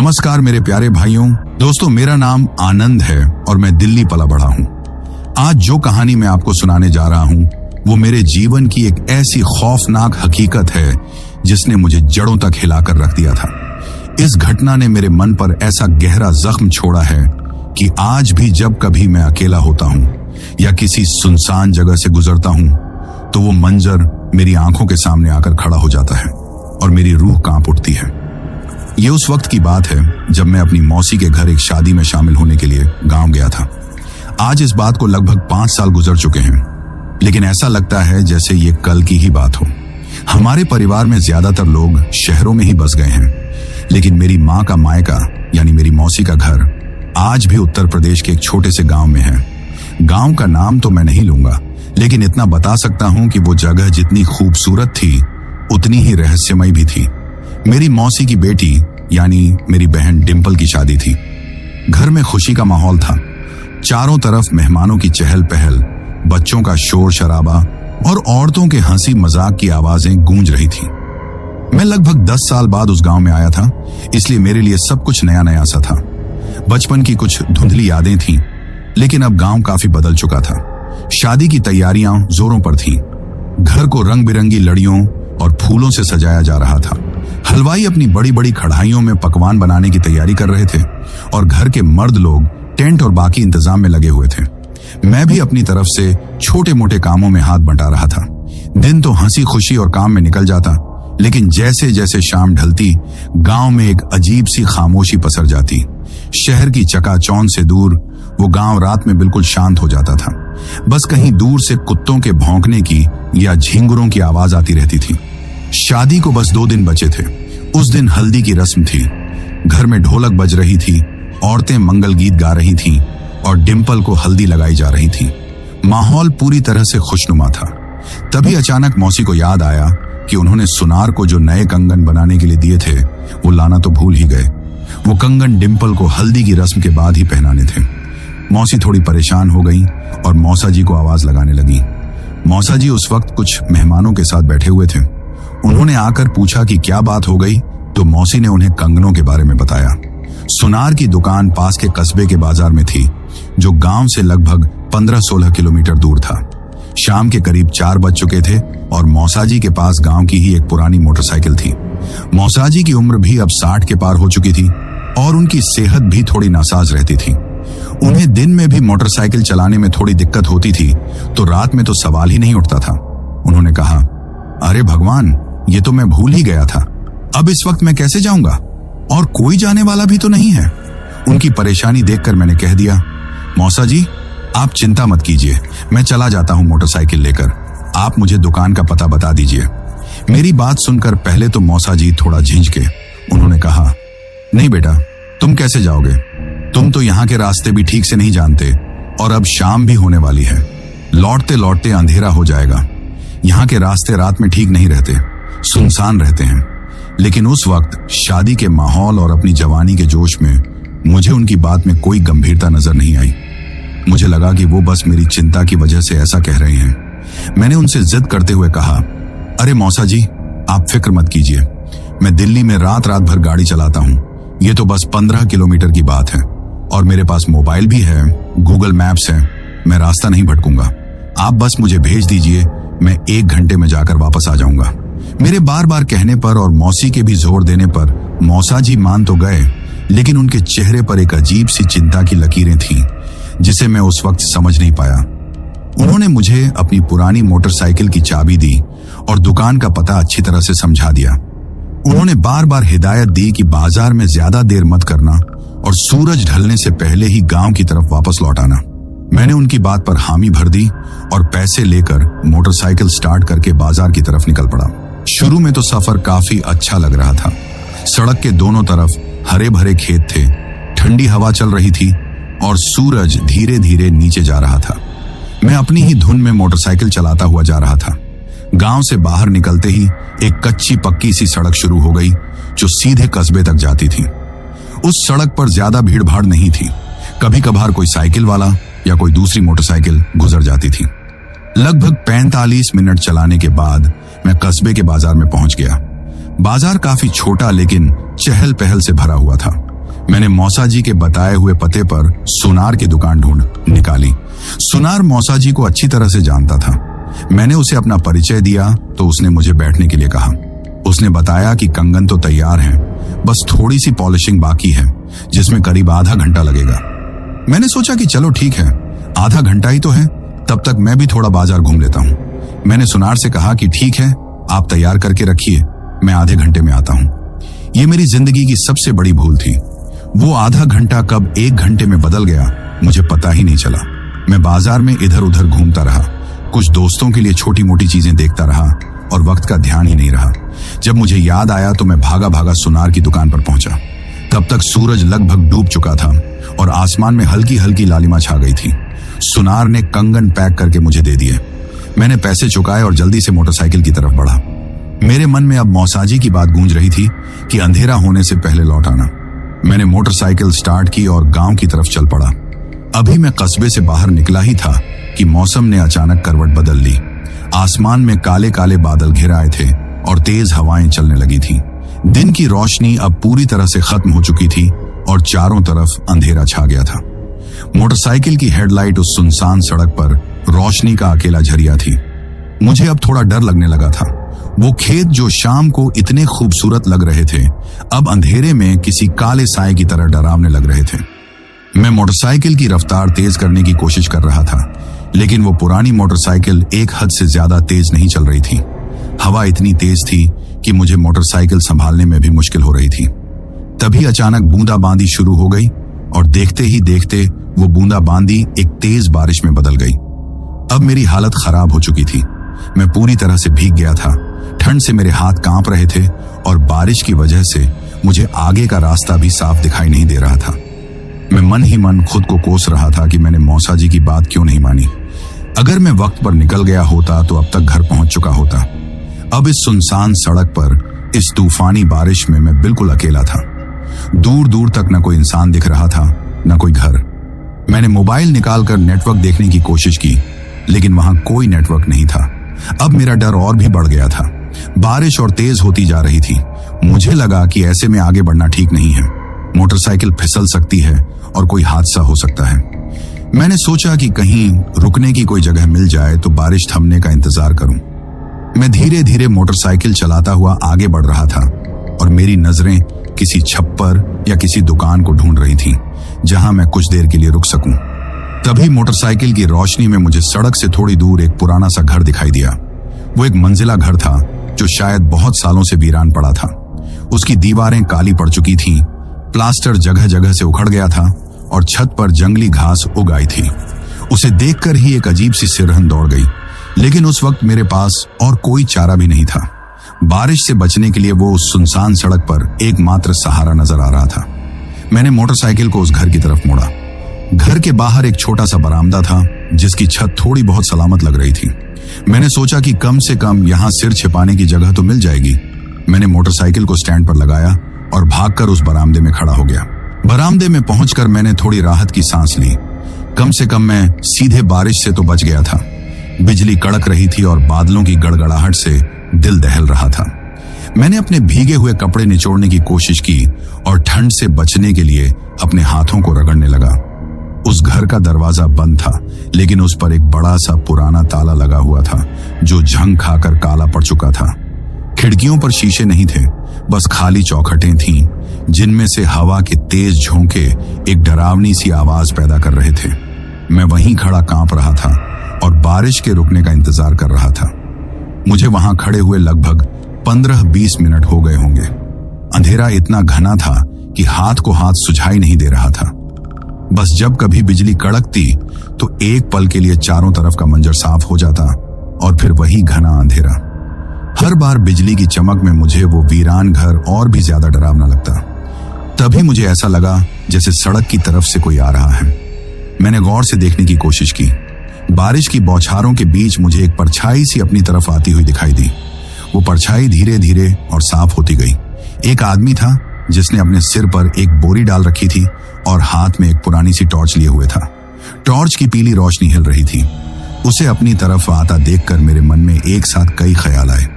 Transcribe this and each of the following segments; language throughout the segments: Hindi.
नमस्कार मेरे प्यारे भाइयों, दोस्तों, मेरा नाम आनंद है और मैं दिल्ली पला बढ़ा हूं। आज जो कहानी मैं आपको सुनाने जा रहा हूं वो मेरे जीवन की एक ऐसी खौफनाक हकीकत है जिसने मुझे जड़ों तक हिलाकर रख दिया था। इस घटना ने मेरे मन पर ऐसा गहरा जख्म छोड़ा है कि आज भी जब कभी मैं अकेला होता हूं या किसी सुनसान जगह से गुजरता हूं तो वो मंजर मेरी आंखों के सामने आकर खड़ा हो जाता है और मेरी रूह कांप उठती है। ये उस वक्त की बात है जब मैं अपनी मौसी के घर एक शादी में शामिल होने के लिए गांव गया था। आज इस बात को लगभग 5 साल गुजर चुके हैं, लेकिन ऐसा लगता है जैसे ये कल की ही बात हो। हमारे परिवार में ज्यादातर लोग शहरों में ही बस गए हैं, लेकिन मेरी माँ का मायका यानी मेरी मौसी का घर आज भी उत्तर प्रदेश के एक छोटे से गांव में है। गांव का नाम तो मैं नहीं लूंगा, लेकिन इतना बता सकता हूं कि वो जगह जितनी खूबसूरत थी उतनी ही रहस्यमयी भी थी। मेरी मौसी की बेटी यानी मेरी बहन डिंपल की शादी थी। घर में खुशी का माहौल था। चारों तरफ मेहमानों की चहल पहल, बच्चों का शोर शराबा और औरतों के हंसी मजाक की आवाजें गूंज रही थी। मैं लगभग 10 साल बाद उस गांव में आया था, इसलिए मेरे लिए सब कुछ नया नया सा था। बचपन की कुछ धुंधली यादें थीं, लेकिन अब गांव काफी बदल चुका था। शादी की तैयारियां जोरों पर थीं। घर को रंग बिरंगी लड़ियों और फूलों से सजाया जा रहा था। हलवाई अपनी बड़ी बड़ी कढ़ाइयों में पकवान बनाने की तैयारी कर रहे थे और घर के मर्द लोग टेंट और बाकी इंतजाम में लगे हुए थे। मैं भी अपनी तरफ से छोटे मोटे कामों में हाथ बंटा रहा था। दिन तो हंसी खुशी और काम में निकल जाता, लेकिन जैसे जैसे शाम ढलती गांव में एक अजीब सी खामोशी पसर जाती। शहर की चकाचौंध से दूर वो गांव रात में बिल्कुल शांत हो जाता था। बस कहीं दूर से कुत्तों के भौंकने की या झींगुरों की आवाज आती रहती थी। शादी को बस 2 दिन बचे थे। उस दिन हल्दी की रस्म थी। घर में ढोलक बज रही थी, औरतें मंगल गीत गा रही थीं और डिंपल को हल्दी लगाई जा रही थी। माहौल पूरी तरह से खुशनुमा था। तभी अचानक मौसी को याद आया कि उन्होंने सुनार को जो नए कंगन बनाने के लिए दिए थे वो लाना तो भूल ही गए। वो कंगन डिंपल को हल्दी की रस्म के बाद ही पहनाने थे। मौसी थोड़ी परेशान हो गई और मौसा जी को आवाज लगाने लगी। मौसा जी उस वक्त कुछ मेहमानों के साथ बैठे हुए थे। उन्होंने आकर पूछा कि क्या बात हो गई, तो मौसी ने उन्हें कंगनों के बारे में बताया। सुनार की दुकान पास के कस्बे के बाजार में थी, जो गांव से लगभग 15-16 किलोमीटर दूर था। शाम के करीब 4 बज चुके थे और मौसाजी के पास गांव की ही एक पुरानी मोटरसाइकिल थी। मौसाजी की उम्र भी अब 60 के पार हो चुकी थी और उनकी सेहत भी थोड़ी नासाज रहती थी। उन्हें दिन में भी मोटरसाइकिल चलाने में थोड़ी दिक्कत होती थी, तो रात में तो सवाल ही नहीं उठता था। उन्होंने कहा, अरे भगवान, ये तो मैं भूल ही गया था। अब इस वक्त मैं कैसे जाऊंगा और कोई जाने वाला भी तो नहीं है। उनकी परेशानी देखकर मैंने कह दिया, मौसा जी आप चिंता मत कीजिए, मैं चला जाता हूं मोटरसाइकिल लेकर। आप मुझे दुकान का पता बता दीजिए। मेरी बात सुनकर पहले तो मौसा जी थोड़ा झिंझके। उन्होंने कहा, नहीं बेटा, तुम कैसे जाओगे? तुम तो यहाँ के रास्ते भी ठीक से नहीं जानते और अब शाम भी होने वाली है। लौटते लौटते अंधेरा हो जाएगा। यहाँ के रास्ते रात में ठीक नहीं रहते, सुनसान रहते हैं। लेकिन उस वक्त शादी के माहौल और अपनी जवानी के जोश में मुझे उनकी बात में कोई गंभीरता नजर नहीं आई। मुझे लगा कि वो बस मेरी चिंता की वजह से ऐसा कह रहे हैं। मैंने उनसे जिद करते हुए कहा, अरे मौसा जी आप फिक्र मत कीजिए, मैं दिल्ली में रात रात भर गाड़ी चलाता हूँ। ये तो बस 15 किलोमीटर की बात है और मेरे पास मोबाइल भी है, गूगल मैप्स है। मैं रास्ता नहीं भटकूंगा। आप बस मुझे भेज दीजिए, मैं 1 घंटे में जाकर वापस आ जाऊंगा। मेरे बार बार कहने पर और मौसी के भी जोर देने पर मौसा जी मान तो गए, लेकिन उनके चेहरे पर एक अजीब सी चिंता की लकीरें थीं, जिसे मैं उस वक्त समझ नहीं पाया। उन्होंने मुझे अपनी पुरानी मोटरसाइकिल की चाबी दी और दुकान का पता अच्छी तरह से समझा दिया। उन्होंने बार बार हिदायत दी कि बाजार में ज्यादा देर मत करना और सूरज ढलने से पहले ही गांव की तरफ वापस लौट आना। मैंने उनकी बात पर हामी भर दी और पैसे लेकर मोटरसाइकिल स्टार्ट करके बाजार की तरफ निकल पड़ा। शुरू में तो सफर काफी अच्छा लग रहा था। सड़क के दोनों तरफ हरे भरे खेत थे, ठंडी हवा चल रही थी और सूरज धीरे धीरे नीचे जा रहा था। मैं अपनी ही धुन में मोटरसाइकिल चलाता हुआ जा रहा था। गांव से बाहर निकलते ही एक कच्ची पक्की सी सड़क शुरू हो गई जो सीधे कस्बे तक जाती थी। उस सड़क पर ज्यादा भीड़ भाड़ नहीं थी। कभी कभार कोई साइकिल वाला या कोई दूसरी मोटरसाइकिल गुजर जाती थी। लगभग 45 मिनट चलाने के बाद मैं कस्बे के बाजार में पहुंच गया। बाजार काफी छोटा लेकिन चहल पहल से भरा हुआ था। मैंने मौसा जी के बताए हुए पते पर सुनार की दुकान ढूंढ निकाली। सुनार मौसा जी को अच्छी तरह से जानता था। मैंने उसे अपना परिचय दिया तो उसने मुझे बैठने के लिए कहा। उसने बताया कि कंगन तो तैयार हैं, बस थोड़ी सी पॉलिशिंग बाकी है जिसमें करीब आधा घंटा लगेगा। मैंने सोचा कि चलो ठीक है, आधा घंटा ही तो है, तब तक मैं भी थोड़ा बाजार घूम लेता हूँ। मैंने सुनार से कहा कि ठीक है, आप तैयार करके रखिए, मैं आधे घंटे में आता हूँ। ये मेरी जिंदगी की सबसे बड़ी भूल थी। वो आधा घंटा कब 1 घंटे में बदल गया मुझे पता ही नहीं चला। मैं बाजार में इधर उधर घूमता रहा, कुछ दोस्तों के लिए छोटी मोटी चीजें देखता रहा और वक्त का ध्यान ही नहीं रहा। जब मुझे याद आया तो मैं भागा भागा सुनार की दुकान पर पहुंचा। तब तक सूरज लगभग डूब चुका था और आसमान में हल्की हल्की लालिमा छा गई थी। सुनार ने कंगन पैक करके मुझे दे दिए। मैंने पैसे चुकाए और जल्दी से मोटरसाइकिल की तरफ बढ़ा। मेरे मन में अब मौसाजी की बात गूंज रही थी कि अंधेरा होने से पहले लौट आना। मैंने मोटरसाइकिल स्टार्ट की और गांव की तरफ चल पड़ा। अभी मैं कस्बे से बाहर निकला ही था कि मौसम ने अचानक करवट बदल ली। आसमान में काले काले बादल घिर आए थे और तेज हवाएं चलने लगी थी। दिन की रोशनी अब पूरी तरह से खत्म हो चुकी थी और चारों तरफ अंधेरा छा गया था। मोटरसाइकिल की हेडलाइट उस सुनसान सड़क पर रोशनी का अकेला झरिया थी। मुझे अब थोड़ा डर लगने लगा था। वो खेत जो शाम को इतने खूबसूरत लग रहे थे, अब अंधेरे में किसी काले साए की तरह डरावने लग रहे थे। मैं मोटरसाइकिल की रफ्तार तेज करने की कोशिश कर रहा था, लेकिन वो पुरानी मोटरसाइकिल एक हद से ज्यादा तेज नहीं चल रही थी। हवा इतनी तेज थी कि मुझे मोटरसाइकिल संभालने में भी मुश्किल हो रही थी। तभी अचानक बूंदाबांदी शुरू हो गई और देखते ही देखते वो बूंदाबांदी एक तेज बारिश में बदल गई। अब मेरी हालत खराब हो चुकी थी। मैं पूरी तरह से भीग गया था। ठंड से मेरे हाथ कांप रहे थे और बारिश की वजह से मुझे आगे का रास्ता भी साफ दिखाई नहीं दे रहा था। मैं मन ही मन खुद को कोस रहा था कि मैंने मौसा जी की बात क्यों नहीं मानी। अगर मैं वक्त पर निकल गया होता तो अब तक घर पहुंच चुका होता। अब इस सुनसान सड़क पर इस तूफानी बारिश में मैं बिल्कुल अकेला था। दूर दूर तक न कोई इंसान दिख रहा था, न कोई घर। मैंने मोबाइल निकालकर नेटवर्क देखने की कोशिश की, लेकिन वहां कोई नेटवर्क नहीं था। अब मेरा डर और भी बढ़ गया था। बारिश और तेज होती जा रही थी। मुझे लगा कि ऐसे में आगे बढ़ना ठीक नहीं है। मोटरसाइकिल फिसल सकती है और कोई हादसा हो सकता है। मैंने सोचा कि कहीं रुकने की कोई जगह मिल जाए तो बारिश थमने का इंतजार करूं। मैं धीरे धीरे मोटरसाइकिल चलाता हुआ आगे बढ़ रहा था और मेरी नजरें किसी छप्पर या किसी दुकान को ढूंढ रही थीं, जहां मैं कुछ देर के लिए रुक सकूं। तभी मोटरसाइकिल की रोशनी में मुझे सड़क से थोड़ी दूर एक पुराना सा घर दिखाई दिया। वो एक मंजिला घर था जो शायद बहुत सालों से वीरान पड़ा था। उसकी दीवारें काली पड़ चुकी थीं, प्लास्टर जगह जगह से उखड़ गया था और छत पर जंगली घास उग आई थी। उसे देखकर ही एक अजीब सी सिरहन दौड़ गई, लेकिन उस वक्त मेरे पास और कोई चारा भी नहीं था। बारिश से बचने के लिए वो उस सुनसान सड़क पर एकमात्र सहारा नजर आ रहा था। मैंने मोटरसाइकिल को उस घर की तरफ मोड़ा। घर के बाहर एक छोटा सा बरामदा था जिसकी छत थोड़ी बहुत सलामत लग रही थी। मैंने सोचा कि कम से कम यहाँ सिर छिपाने की जगह तो मिल जाएगी। मैंने मोटरसाइकिल को स्टैंड पर लगाया और भागकर उस बरामदे में खड़ा हो गया। बरामदे में पहुंचकर मैंने थोड़ी राहत की सांस ली। कम से कम मैं सीधे बारिश से तो बच गया था। बिजली कड़क रही थी और बादलों की गड़गड़ाहट से दिल दहल रहा था। मैंने अपने भीगे हुए कपड़े निचोड़ने की कोशिश की और ठंड से बचने के लिए अपने हाथों को रगड़ने लगा। उस घर का दरवाजा बंद था, लेकिन उस पर एक बड़ा सा पुराना ताला लगा हुआ था जो झंग खाकर काला पड़ चुका था। खिड़कियों पर शीशे नहीं थे, बस खाली चौखटें थीं, जिनमें से हवा के तेज झोंके एक डरावनी सी आवाज पैदा कर रहे थे। मैं वहीं खड़ा कांप रहा था और बारिश के रुकने का इंतजार कर रहा था। मुझे वहां खड़े हुए लगभग 15-20 मिनट हो गए होंगे। अंधेरा इतना घना था कि हाथ को हाथ सुझाई नहीं दे रहा था। बस जब कभी बिजली कड़कती तो एक पल के लिए चारों तरफ का मंजर साफ हो जाता और फिर वही घना अंधेरा। हर बार बिजली की चमक में मुझे वो वीरान घर और भी ज्यादा डरावना लगता। तभी मुझे ऐसा लगा जैसे सड़क की तरफ से कोई आ रहा है। मैंने गौर से देखने की कोशिश की। बारिश की बौछारों के बीच मुझे एक परछाई सी अपनी तरफ आती हुई दिखाई दी। वो परछाई धीरे धीरे और साफ होती गई। एक आदमी था जिसने अपने सिर पर एक बोरी डाल रखी थी और हाथ में एक पुरानी सी टॉर्च लिए हुए था। टॉर्च की पीली रोशनी हिल रही थी। उसे अपनी तरफ आता देखकर मेरे मन में एक साथ कई ख्याल आए।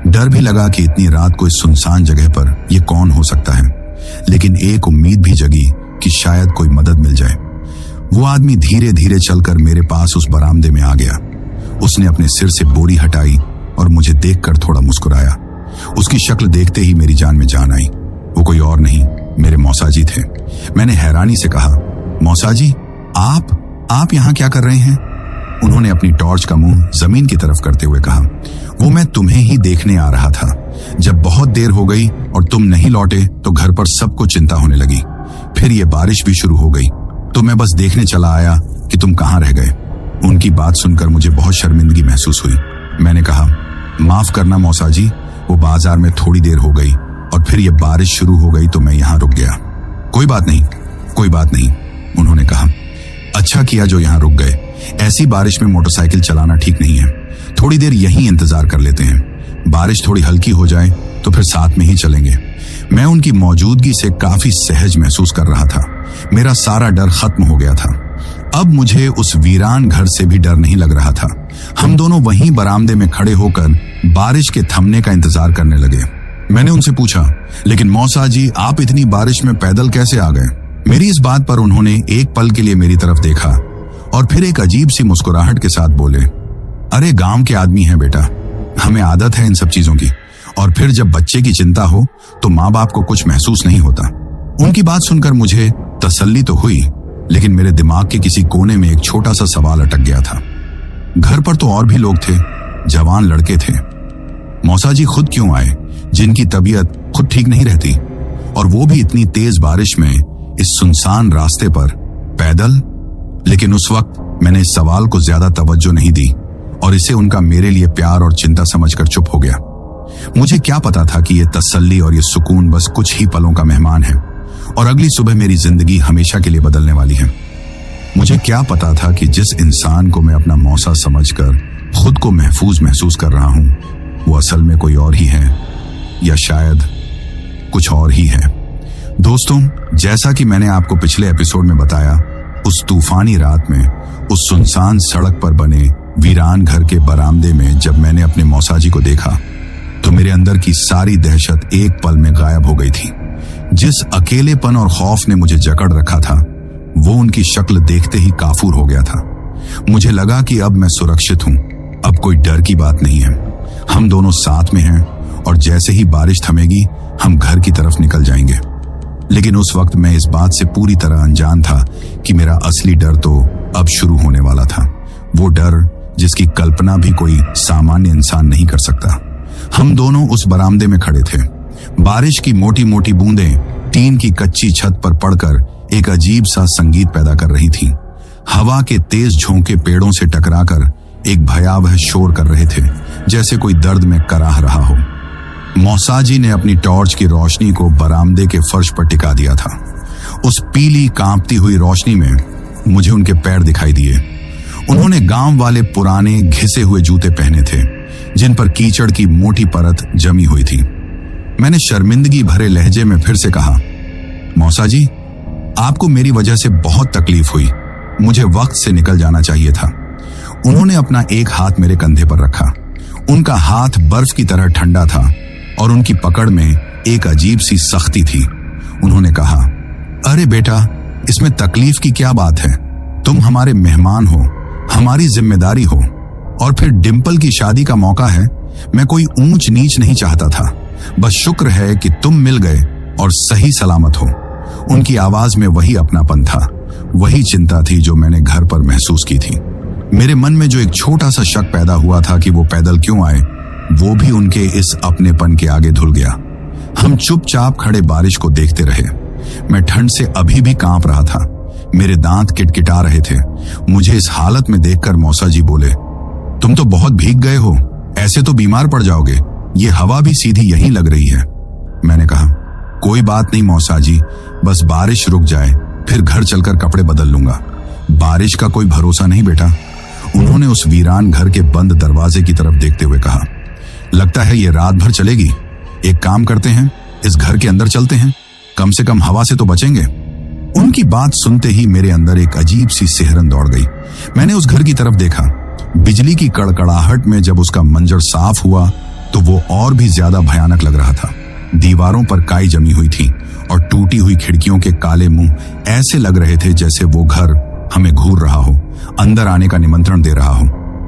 डर भी लगा कि इतनी रात को इस सुनसान जगह पर यह कौन हो सकता है। लेकिन एक उम्मीद भी जगी कि शायद कोई मदद मिल जाए। वो आदमी धीरे धीरे चलकर मेरे पास उस बरामदे में आ गया। उसने अपने सिर से बोरी हटाई और मुझे देखकर थोड़ा मुस्कुराया। उसकी शक्ल देखते ही मेरी जान में जान आई। वो कोई और नहीं, मेरे मौसाजी थे। मैंने हैरानी से कहा, मौसाजी, आप यहाँ क्या कर रहे हैं? उन्होंने अपनी टॉर्च का मुंह जमीन की तरफ करते हुए कहा, वो मैं तुम्हें ही देखने आ रहा था। जब बहुत देर हो गई और तुम नहीं लौटे तो घर पर सबको चिंता होने लगी। फिर ये बारिश भी शुरू हो गई तो मैं बस देखने चला आया कि तुम कहाँ रह गए। उनकी बात सुनकर मुझे बहुत शर्मिंदगी महसूस हुई। मैंने कहा, माफ करना मौसाजी, वो बाजार में थोड़ी देर हो गई और फिर ये बारिश शुरू हो गई तो मैं यहाँ रुक गया। कोई बात नहीं, उन्होंने कहा। अच्छा किया जो यहाँ रुक गए। ऐसी बारिश में मोटरसाइकिल चलाना ठीक नहीं है। थोड़ी देर यहीं इंतजार कर लेते हैं। बारिश थोड़ी हल्की हो जाए तो फिर साथ में ही चलेंगे। मैं उनकी मौजूदगी से काफी सहज महसूस कर रहा था। मेरा सारा डर खत्म हो गया था। अब मुझे उस वीरान घर से भी डर नहीं लग रहा था। हम दोनों वहीं बरामदे में खड़े होकर बारिश के थमने का इंतजार करने लगे। मैंने उनसे पूछा, लेकिन मौसाजी, आप इतनी बारिश में पैदल कैसे आ गए? मेरी इस बात पर उन्होंने एक पल के लिए मेरी तरफ देखा और फिर एक अजीब सी मुस्कुराहट के साथ बोले, अरे गांव के आदमी हैं बेटा, हमें आदत है इन सब चीजों की। और फिर जब बच्चे की चिंता हो तो माँ बाप को कुछ महसूस नहीं होता। उनकी बात सुनकर मुझे तसल्ली तो हुई, लेकिन मेरे दिमाग के किसी कोने में एक छोटा सा सवाल अटक गया था। घर पर तो और भी लोग थे, जवान लड़के थे। मौसाजी खुद क्यों आए, जिनकी तबीयत खुद ठीक नहीं रहती, और वो भी इतनी तेज बारिश में इस सुनसान रास्ते पर पैदल? लेकिन उस वक्त मैंने इस सवाल को ज्यादा तवज्जो नहीं दी और इसे उनका मेरे लिए प्यार और चिंता समझकर चुप हो गया। मुझे क्या पता था कि ये तसल्ली और ये सुकून बस कुछ ही पलों का मेहमान है और अगली सुबह मेरी जिंदगी हमेशा के लिए बदलने वाली है। मुझे क्या पता था कि जिस इंसान को मैं अपना मौसा समझकर खुद को महफूज महसूस कर रहा हूं, वो असल में कोई और ही है, या शायद कुछ और ही है। दोस्तों, जैसा कि मैंने आपको पिछले एपिसोड में बताया, उस तूफानी रात में उस सुनसान सड़क पर बने वीरान घर के बरामदे में जब मैंने अपने मौसाजी को देखा तो मेरे अंदर की सारी दहशत एक पल में गायब हो गई थी। जिस अकेलेपन और खौफ ने मुझे जकड़ रखा था, वो उनकी शक्ल देखते ही काफूर हो गया था। मुझे लगा कि अब मैं सुरक्षित हूं, अब कोई डर की बात नहीं है। हम दोनों साथ में हैं और जैसे ही बारिश थमेगी हम घर की तरफ निकल जाएंगे। लेकिन उस वक्त मैं इस बात से पूरी तरह अनजान था कि मेरा असली डर तो अब शुरू होने वाला था। वो डर जिसकी कल्पना भी कोई सामान्य इंसान नहीं कर सकता। हम दोनों उस बरामदे में खड़े थे। बारिश की मोटी मोटी बूंदें टीन की कच्ची छत पर पड़कर एक अजीब सा संगीत पैदा कर रही थीं। हवा के तेज झोंके पेड़ों से टकराकर एक भयावह शोर कर रहे थे, जैसे कोई दर्द में कराह रहा हो। मौसाजी ने अपनी टॉर्च की रोशनी को बरामदे के फर्श पर टिका दिया था। उस पीली कांपती हुई रोशनी में मुझे उनके पैर दिखाई दिए। उन्होंने गांव वाले पुराने घिसे हुए जूते पहने थे, जिन पर कीचड़ की मोटी परत जमी हुई थी। मैंने शर्मिंदगी भरे लहजे में फिर से कहा, मौसाजी, आपको मेरी वजह से बहुत तकलीफ हुई, मुझे वक्त से निकल जाना चाहिए था। उन्होंने अपना एक हाथ मेरे कंधे पर रखा। उनका हाथ बर्फ की तरह ठंडा था और उनकी पकड़ में एक अजीब सी सख्ती थी। उन्होंने कहा, अरे बेटा, इसमें तकलीफ की क्या बात है? तुम हमारे मेहमान हो, हमारी जिम्मेदारी हो, और फिर डिंपल की शादी का मौका है। मैं कोई ऊंच नीच नहीं चाहता था, बस शुक्र है कि तुम मिल गए और सही सलामत हो। उनकी आवाज में वही अपनापन था, वही चिंता थी जो मैंने घर पर महसूस की थी। मेरे मन में जो एक छोटा सा शक पैदा हुआ था कि वो पैदल क्यों आए, वो भी उनके इस अपनेपन के आगे धुल गया। हम चुपचाप खड़े बारिश को देखते रहे। मैं ठंड से अभी भी कांप रहा था, मेरे दांत किटकिटा रहे थे। मुझे इस हालत में देखकर मौसाजी बोले, तुम तो बहुत भीग गए हो, ऐसे तो बीमार पड़ जाओगे, ये हवा भी सीधी यहीं लग रही है। मैंने कहा, कोई बात नहीं मौसाजी, बस बारिश रुक जाए फिर घर चलकर कपड़े बदल लूंगा। बारिश का कोई भरोसा नहीं बेटा। उन्होंने उस वीरान घर के बंद दरवाजे की तरफ देखते हुए कहा, लगता है ये रात भर चलेगी। एक काम करते हैं, इस घर के अंदर चलते हैं, कम से कम हवा से तो बचेंगे। उनकी बात सुनते ही मेरे अंदर एक अजीब सी सिहरन दौड़ गई। मैंने उस घर की तरफ देखा। बिजली की कड़कड़ाहट में जब उसका मंजर साफ हुआ तो वो और भी ज्यादा भयानक लग रहा था। दीवारों पर काई जमी हुई थी और टूटी हुई खिड़कियों के काले मुंह ऐसे लग रहे थे जैसे वो घर हमें घूर रहा हो, अंदर आने का निमंत्रण दे रहा हो।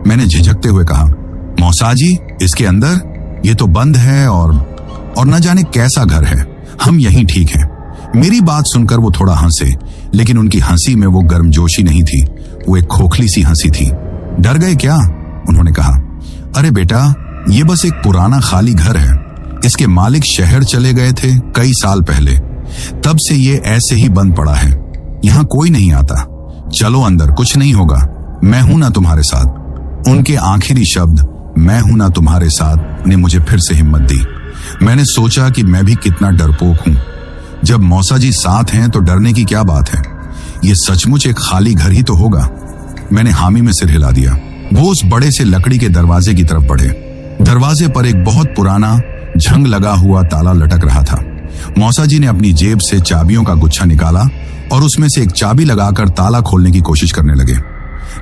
मैंने झिझकते हुए कहा, मौसाजी, इसके अंदर? ये तो बंद है और न जाने कैसा घर है। हम यहीं ठीक हैं। मेरी बात सुनकर वो थोड़ा हंसे, लेकिन उनकी हंसी में वो गर्मजोशी नहीं थी, वो एक खोखली सी हंसी थी। डर गए क्या? उन्होंने कहा। अरे बेटा, ये बस एक पुराना खाली घर है। इसके मालिक शहर चले गए थे कई साल पहले, तब से ये ऐसे ही बंद पड़ा है। यहाँ कोई नहीं आता। चलो अंदर, कुछ नहीं होगा। मैं हूं ना तुम्हारे साथ। उनके आखिरी शब्द मैं हूं ना तुम्हारे साथ ने मुझे फिर से हिम्मत दी। मैंने सोचा कि मैं भी कितना डरपोक हूं। जब मौसाजी साथ हैं तो डरने की क्या बात है। ये सचमुच एक खाली घर ही तो होगा। मैंने हामी में सिर हिला दिया। वो उस बड़े से लकड़ी के दरवाजे की तरफ बढ़े। दरवाजे पर एक बहुत पुराना झंग लगा हुआ ताला लटक रहा था। मौसाजी ने अपनी जेब से चाबियों का गुच्छा निकाला और उसमें से एक चाबी लगाकर ताला खोलने की कोशिश करने लगे,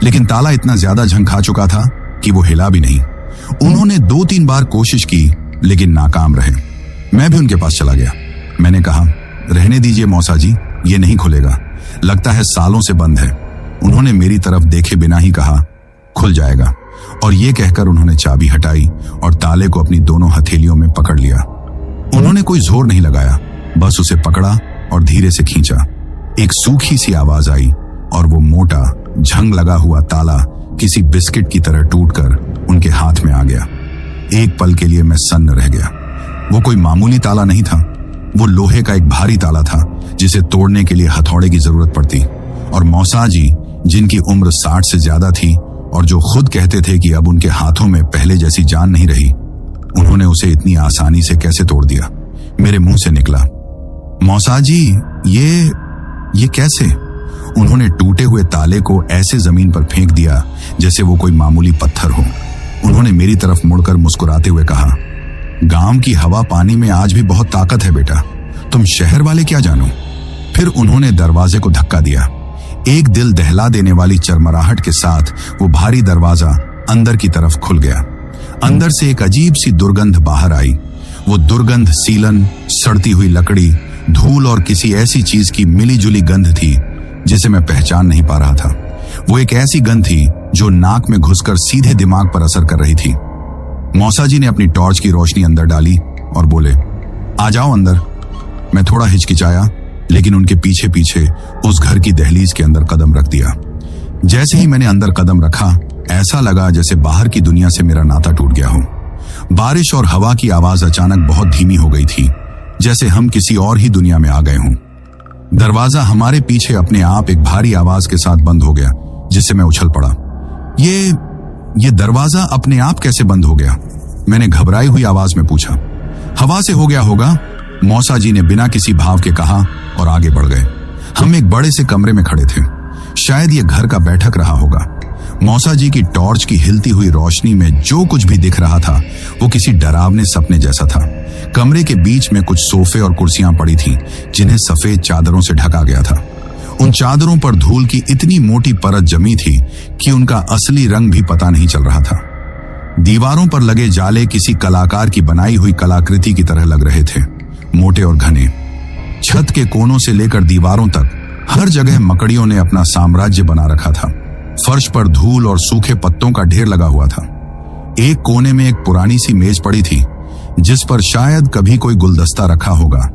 लेकिन ताला इतना ज्यादा झंग खा चुका था कि वो हिला भी नहीं। उन्होंने 2-3 बार कोशिश की, लेकिन नाकाम रहे। मैं भी उनके पास चला गया। मैंने कहा, रहने दीजिए मौसाजी, ये नहीं खुलेगा। लगता है सालों से बंद है। उन्होंने मेरी तरफ देखे बिना ही कहा, खुल जाएगा। और ये कहकर उन्होंने चाबी हटाई और ताले को अपनी दोनों हथेलियों में पकड़ लिया। उन्होंने कोई जोर नहीं लगाया, बस उसे पकड़ा और धीरे से खींचा। एक सूखी सी आवाज आई और वो मोटा झंग लगा हुआ ताला किसी बिस्किट की तरह टूटकर उनके हाथ में आ गया। एक पल के लिए मैं सन्न रह गया। वो कोई मामूली ताला नहीं था, वो लोहे का एक भारी ताला था जिसे तोड़ने के लिए हथौड़े की जरूरत पड़ती। और मौसाजी, जिनकी उम्र 60 से ज्यादा थी और जो खुद कहते थे कि अब उनके हाथों में पहले जैसी जान नहीं रही, उन्होंने उसे इतनी आसानी से कैसे तोड़ दिया? मेरे मुंह से निकला, मौसाजी, ये कैसे? उन्होंने टूटे हुए ताले को ऐसे जमीन पर फेंक दिया जैसे वो कोई मामूली पत्थर हो। उन्होंने मेरी तरफ मुड़कर मुस्कुराते हुए कहा, गांव की हवा पानी में आज भी बहुत ताकत है बेटा, तुम शहर वाले क्या जानो। फिर उन्होंने दरवाजे को धक्का दिया। एक दिल दहला देने वाली चरमराहट के साथ वो भारी दरवाजा अंदर की तरफ खुल गया। अंदर से एक अजीब सी दुर्गंध बाहर आई। वो दुर्गंध सीलन, सड़ती हुई लकड़ी, धूल और किसी ऐसी चीज की मिली जुली गंध थी जिसे मैं पहचान नहीं पा रहा था। वो एक ऐसी गंध थी जो नाक में घुसकर सीधे दिमाग पर असर कर रही थी। मौसाजी ने अपनी टॉर्च की रोशनी अंदर डाली और बोले, आ जाओ अंदर। मैं थोड़ा हिचकिचाया, लेकिन उनके पीछे पीछे उस घर की दहलीज के अंदर कदम रख दिया। जैसे ही मैंने अंदर कदम रखा, ऐसा लगा जैसे बाहर की दुनिया से मेरा नाता टूट गया हो। बारिश और हवा की आवाज अचानक बहुत धीमी हो गई थी, जैसे हम किसी और ही दुनिया में आ गए हों। दरवाजा हमारे पीछे अपने आप एक भारी आवाज के साथ बंद हो गया, जिससे मैं उछल पड़ा। ये दरवाजा अपने आप कैसे बंद हो गया? मैंने घबराई हुई आवाज में पूछा। हवा से हो गया होगा, मौसाजी ने बिना किसी भाव के कहा और आगे बढ़ गए। हम एक बड़े से कमरे में खड़े थे। शायद ये घर का बैठक रहा होगा। मौसाजी की टॉर्च की हिलती हुई रोशनी में जो कुछ भी दिख रहा था वो किसी डरावने सपने जैसा था। कमरे के बीच में कुछ सोफे और कुर्सियां पड़ी थीं, जिन्हें सफेद चादरों से ढका गया था। उन चादरों पर धूल की इतनी मोटी परत जमी थी कि उनका असली रंग भी पता नहीं चल रहा था। दीवारों पर लगे जाले किसी कलाकार की बनाई हुई कलाकृति की तरह लग रहे थे, मोटे और घने। छत के कोनों से लेकर दीवारों तक हर जगह मकड़ियों ने अपना साम्राज्य बना रखा था। फर्श पर धूल और सूखे पत्तों का ढेर लगा हुआ था। एक कोने में एक पुरानी सी मेज पड़ी थी, जिस पर शायद कभी कोई गुलदस्ता रखा होगा,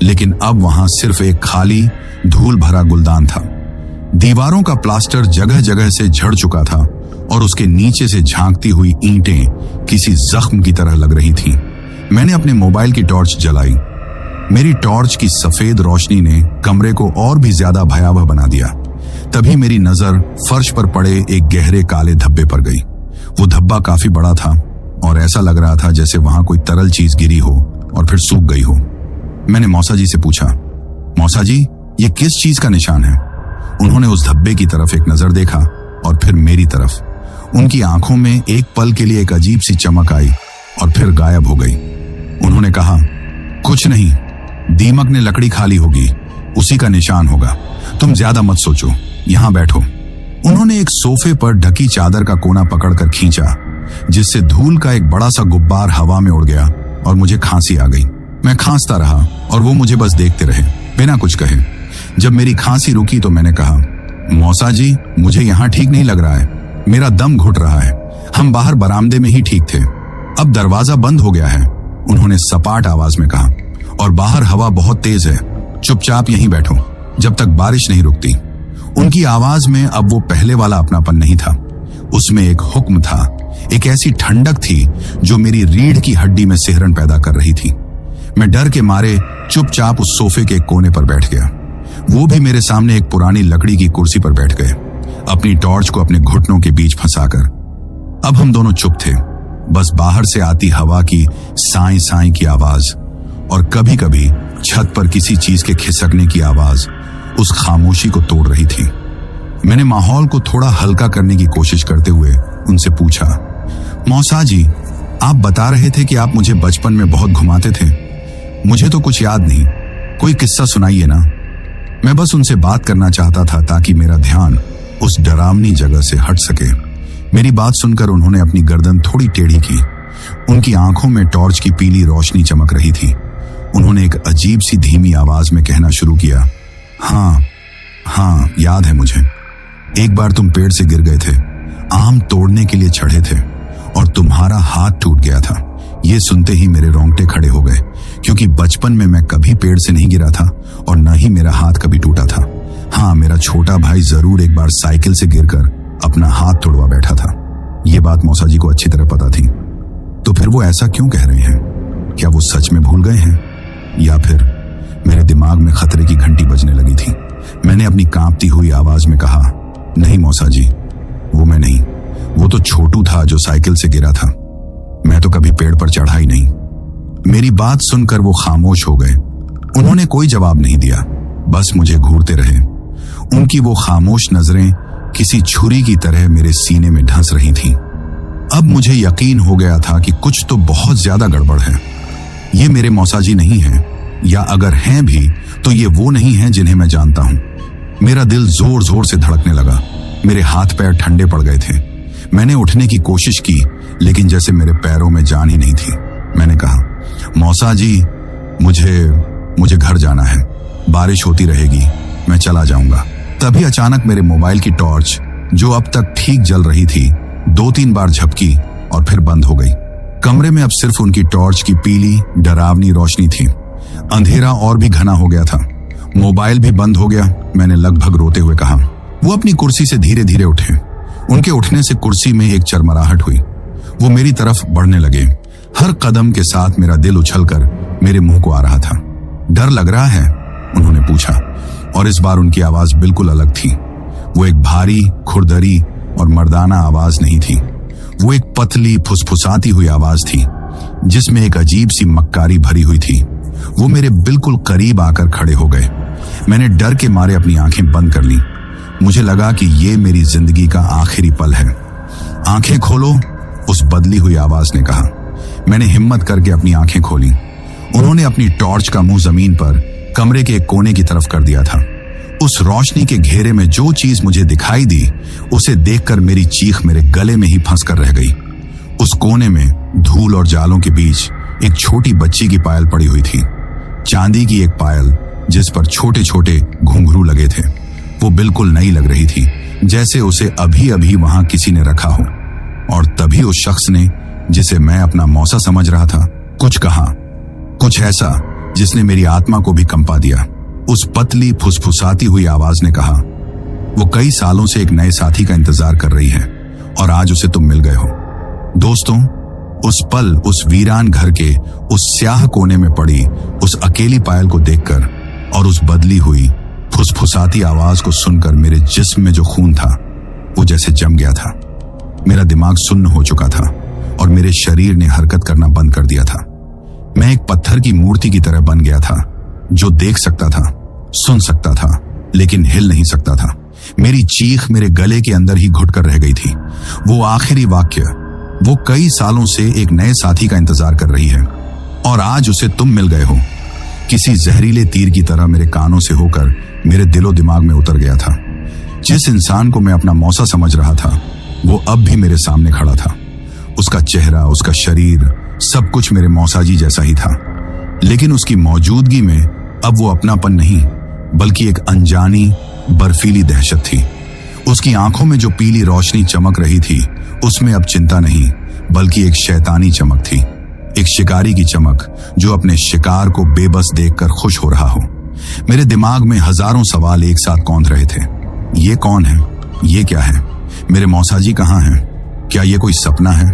लेकिन अब वहां सिर्फ एक खाली धूल भरा गुलदान था। दीवारों का प्लास्टर जगह जगह से झड़ चुका था और उसके नीचे से झांकती हुई ईंटें किसी जख्म की तरह लग रही थीं। मैंने अपने मोबाइल की टॉर्च जलाई। मेरी टॉर्च की सफेद रोशनी ने कमरे को और भी ज्यादा भयावह बना दिया। तभी मेरी नजर फर्श पर पड़े एक गहरे काले धब्बे पर गई। वो धब्बा काफी बड़ा था और ऐसा लग रहा था जैसे वहां कोई तरल चीज गिरी हो और फिर सूख गई हो। मैंने मौसाजी से पूछा, मौसाजी, ये किस चीज का निशान है? उन्होंने उस धब्बे की तरफ एक नजर देखा और फिर मेरी तरफ। उनकी आंखों में एक पल के लिए एक अजीब सी चमक आई और फिर गायब हो गई। उन्होंने कहा, कुछ नहीं, दीमक ने लकड़ी खा ली होगी, उसी का निशान होगा। तुम ज्यादा मत सोचो, यहां बैठो। उन्होंने एक सोफे पर ढकी चादर का कोना पकड़कर खींचा, जिससे धूल का एक बड़ा सा गुब्बार हवा में उड़ गया और मुझे खांसी आ गई। मैं खांसता रहा और वो मुझे बस देखते रहे बिना कुछ कहे। जब मेरी खांसी रुकी तो मैंने कहा, मौसा जी, मुझे यहाँ ठीक नहीं लग रहा है, मेरा दम घुट रहा है। हम बाहर बरामदे में ही ठीक थे, अब दरवाजा बंद हो गया है, उन्होंने सपाट आवाज में कहा, और बाहर हवा बहुत तेज है, चुपचाप यहीं बैठो जब तक बारिश नहीं रुकती। उनकी आवाज में अब वो पहले वाला अपनापन नहीं था, उसमें एक हुक्म था, एक ऐसी ठंडक थी जो मेरी रीढ़ की हड्डी में सिहरन पैदा कर रही थी। मैं डर के मारे चुपचाप उस सोफे के एक कोने पर बैठ गया। वो भी मेरे सामने एक पुरानी लकड़ी की कुर्सी पर बैठ गए, अपनी टॉर्च को अपने घुटनों के बीच फंसाकर। अब हम दोनों चुप थे, बस बाहर से आती हवा की साई साई की आवाज और कभी कभी छत पर किसी चीज के खिसकने की आवाज उस खामोशी को तोड़ रही थी। मैंने माहौल को थोड़ा हल्का करने की कोशिश करते हुए उनसे पूछा, मौसा जी, आप बता रहे थे कि आप मुझे बचपन में बहुत घुमाते थे। मुझे तो कुछ याद नहीं, कोई किस्सा सुनाइए ना। मैं बस उनसे बात करना चाहता था ताकि मेरा ध्यान उस डरावनी जगह से हट सके। मेरी बात सुनकर उन्होंने अपनी गर्दन थोड़ी टेढ़ी की। उनकी आंखों में टॉर्च की पीली रोशनी चमक रही थी। उन्होंने एक अजीब सी धीमी आवाज में कहना शुरू किया, हाँ, याद है मुझे। एक बार तुम पेड़ से गिर गए थे, आम तोड़ने के लिए चढ़े थे और तुम्हारा हाथ टूट गया था। ये सुनते ही मेरे रोंगटे खड़े हो गए, क्योंकि बचपन में मैं कभी पेड़ से नहीं गिरा था और न ही मेरा हाथ कभी टूटा था। हाँ, मेरा छोटा भाई जरूर एक बार साइकिल से गिरकर अपना हाथ तोड़वा बैठा था। ये बात मौसा जी को अच्छी तरह पता थी। तो फिर वो ऐसा क्यों कह रहे हैं? क्या वो सच में भूल गए हैं, या फिर? मेरे दिमाग में खतरे की घंटी बजने लगी थी। मैंने अपनी कांपती हुई आवाज में कहा, नहीं मौसा जी, वो मैं नहीं, वो तो छोटू था जो साइकिल से गिरा था। मैं तो कभी पेड़ पर चढ़ा ही नहीं। मेरी बात सुनकर वो खामोश हो गए। उन्होंने कोई जवाब नहीं दिया, बस मुझे घूरते रहे। उनकी वो खामोश नजरें किसी छुरी की तरह मेरे सीने में ढंस रही थीं। अब मुझे यकीन हो गया था कि कुछ तो बहुत ज्यादा गड़बड़ है। ये मेरे मौसा जी नहीं हैं, या अगर हैं भी तो ये वो नहीं हैं जिन्हें मैं जानता हूं। मेरा दिल जोर जोर से धड़कने लगा, मेरे हाथ पैर ठंडे पड़ गए थे। मैंने उठने की कोशिश की, लेकिन जैसे मेरे पैरों में जान ही नहीं थी। मैंने कहा, मौसा जी, मुझे घर जाना है, बारिश होती रहेगी, मैं चला जाऊंगा। तभी अचानक मेरे मोबाइल की टॉर्च, जो अब तक ठीक जल रही थी, 2-3 बार झपकी और फिर बंद हो गई। कमरे में अब सिर्फ उनकी टॉर्च की पीली डरावनी रोशनी थी। अंधेरा और भी घना हो गया था। मोबाइल भी बंद हो गया। मैंने लगभग रोते हुए कहा। वो अपनी कुर्सी से धीरे धीरे उठे। उनके उठने से कुर्सी में एक चरमराहट हुई। वो मेरी तरफ बढ़ने लगे। हर कदम के साथ मेरा दिल उछलकर मेरे मुंह को आ रहा था। डर लग रहा है? उन्होंने पूछा, और इस बार उनकी आवाज बिल्कुल अलग थी। वो एक भारी, खुरदरी और मर्दाना आवाज नहीं थी। वो एक पतली, फुसफुसाती हुई आवाज थी, जिसमें एक अजीब सी मक्कारी भरी हुई थी। वो मेरे बिल्कुल करीब आकर खड़े हो गए। मैंने डर के मारे अपनी आंखें बंद कर ली। मुझे लगा कि ये मेरी जिंदगी का आखिरी पल है। आंखें खोलो, उस बदली हुई आवाज ने कहा। मैंने हिम्मत करके अपनी आंखें खोली। उन्होंने अपनी टॉर्च का मुंह जमीन पर कमरे के एक कोने की तरफ कर दिया था। उस रोशनी के घेरे में जो चीज मुझे दिखाई दी, उसे देखकर मेरी चीख मेरे गले में ही फंस कर रह गई। उस कोने में धूल और जालों के बीच एक छोटी बच्ची की पायल पड़ी हुई थी। चांदी की एक पायल जिस पर छोटे छोटे घुंघरू लगे थे। वो बिल्कुल नई लग रही थी, जैसे उसे अभी अभी वहां किसी ने रखा हो। और तभी उस शख्स ने, जिसे मैं अपना मौसा समझ रहा था, कुछ कहा, कुछ ऐसा जिसने मेरी आत्मा को भी कंपा दिया। उस पतली फुसफुसाती हुई आवाज ने कहा, वो कई सालों से एक नए साथी का इंतजार कर रही है और आज उसे तुम मिल गए हो। दोस्तों, उस पल, उस वीरान घर के उस स्याह कोने में पड़ी उस अकेली पायल को देखकर और उस बदली हुई फुसफुसाती आवाज को सुनकर मेरे जिस्म में जो खून था वो जैसे जम गया था। मेरा दिमाग सुन्न हो चुका था और मेरे शरीर ने हरकत करना बंद कर दिया था। मैं एक पत्थर की मूर्ति की तरह बन गया था, जो देख सकता था, सुन सकता था, लेकिन हिल नहीं सकता था। मेरी चीख मेरे गले के अंदर ही घुट कर रह गई थी। वो आखिरी वाक्य, वो कई सालों से एक नए साथी का इंतजार कर रही है और आज उसे तुम मिल गए हो, किसी जहरीले तीर की तरह मेरे कानों से होकर मेरे दिलो दिमाग में उतर गया था। जिस इंसान को मैं अपना मौसा समझ रहा था, वो अब भी मेरे सामने खड़ा था। उसका चेहरा, उसका शरीर, सब कुछ मेरे मौसा जी जैसा ही था। लेकिन उसकी मौजूदगी में अब वो अपनापन नहीं बल्कि एक अनजानी बर्फीली दहशत थी। उसकी आंखों में जो पीली रोशनी चमक रही थी उसमें अब चिंता नहीं बल्कि एक शैतानी चमक थी, एक शिकारी की चमक जो अपने शिकार को बेबस देखकर खुश हो रहा हो। मेरे दिमाग में हजारों सवाल एक साथ कौंध रहे थे। ये कौन है? ये क्या है? मेरे मौसाजी कहाँ हैं? क्या ये कोई सपना है?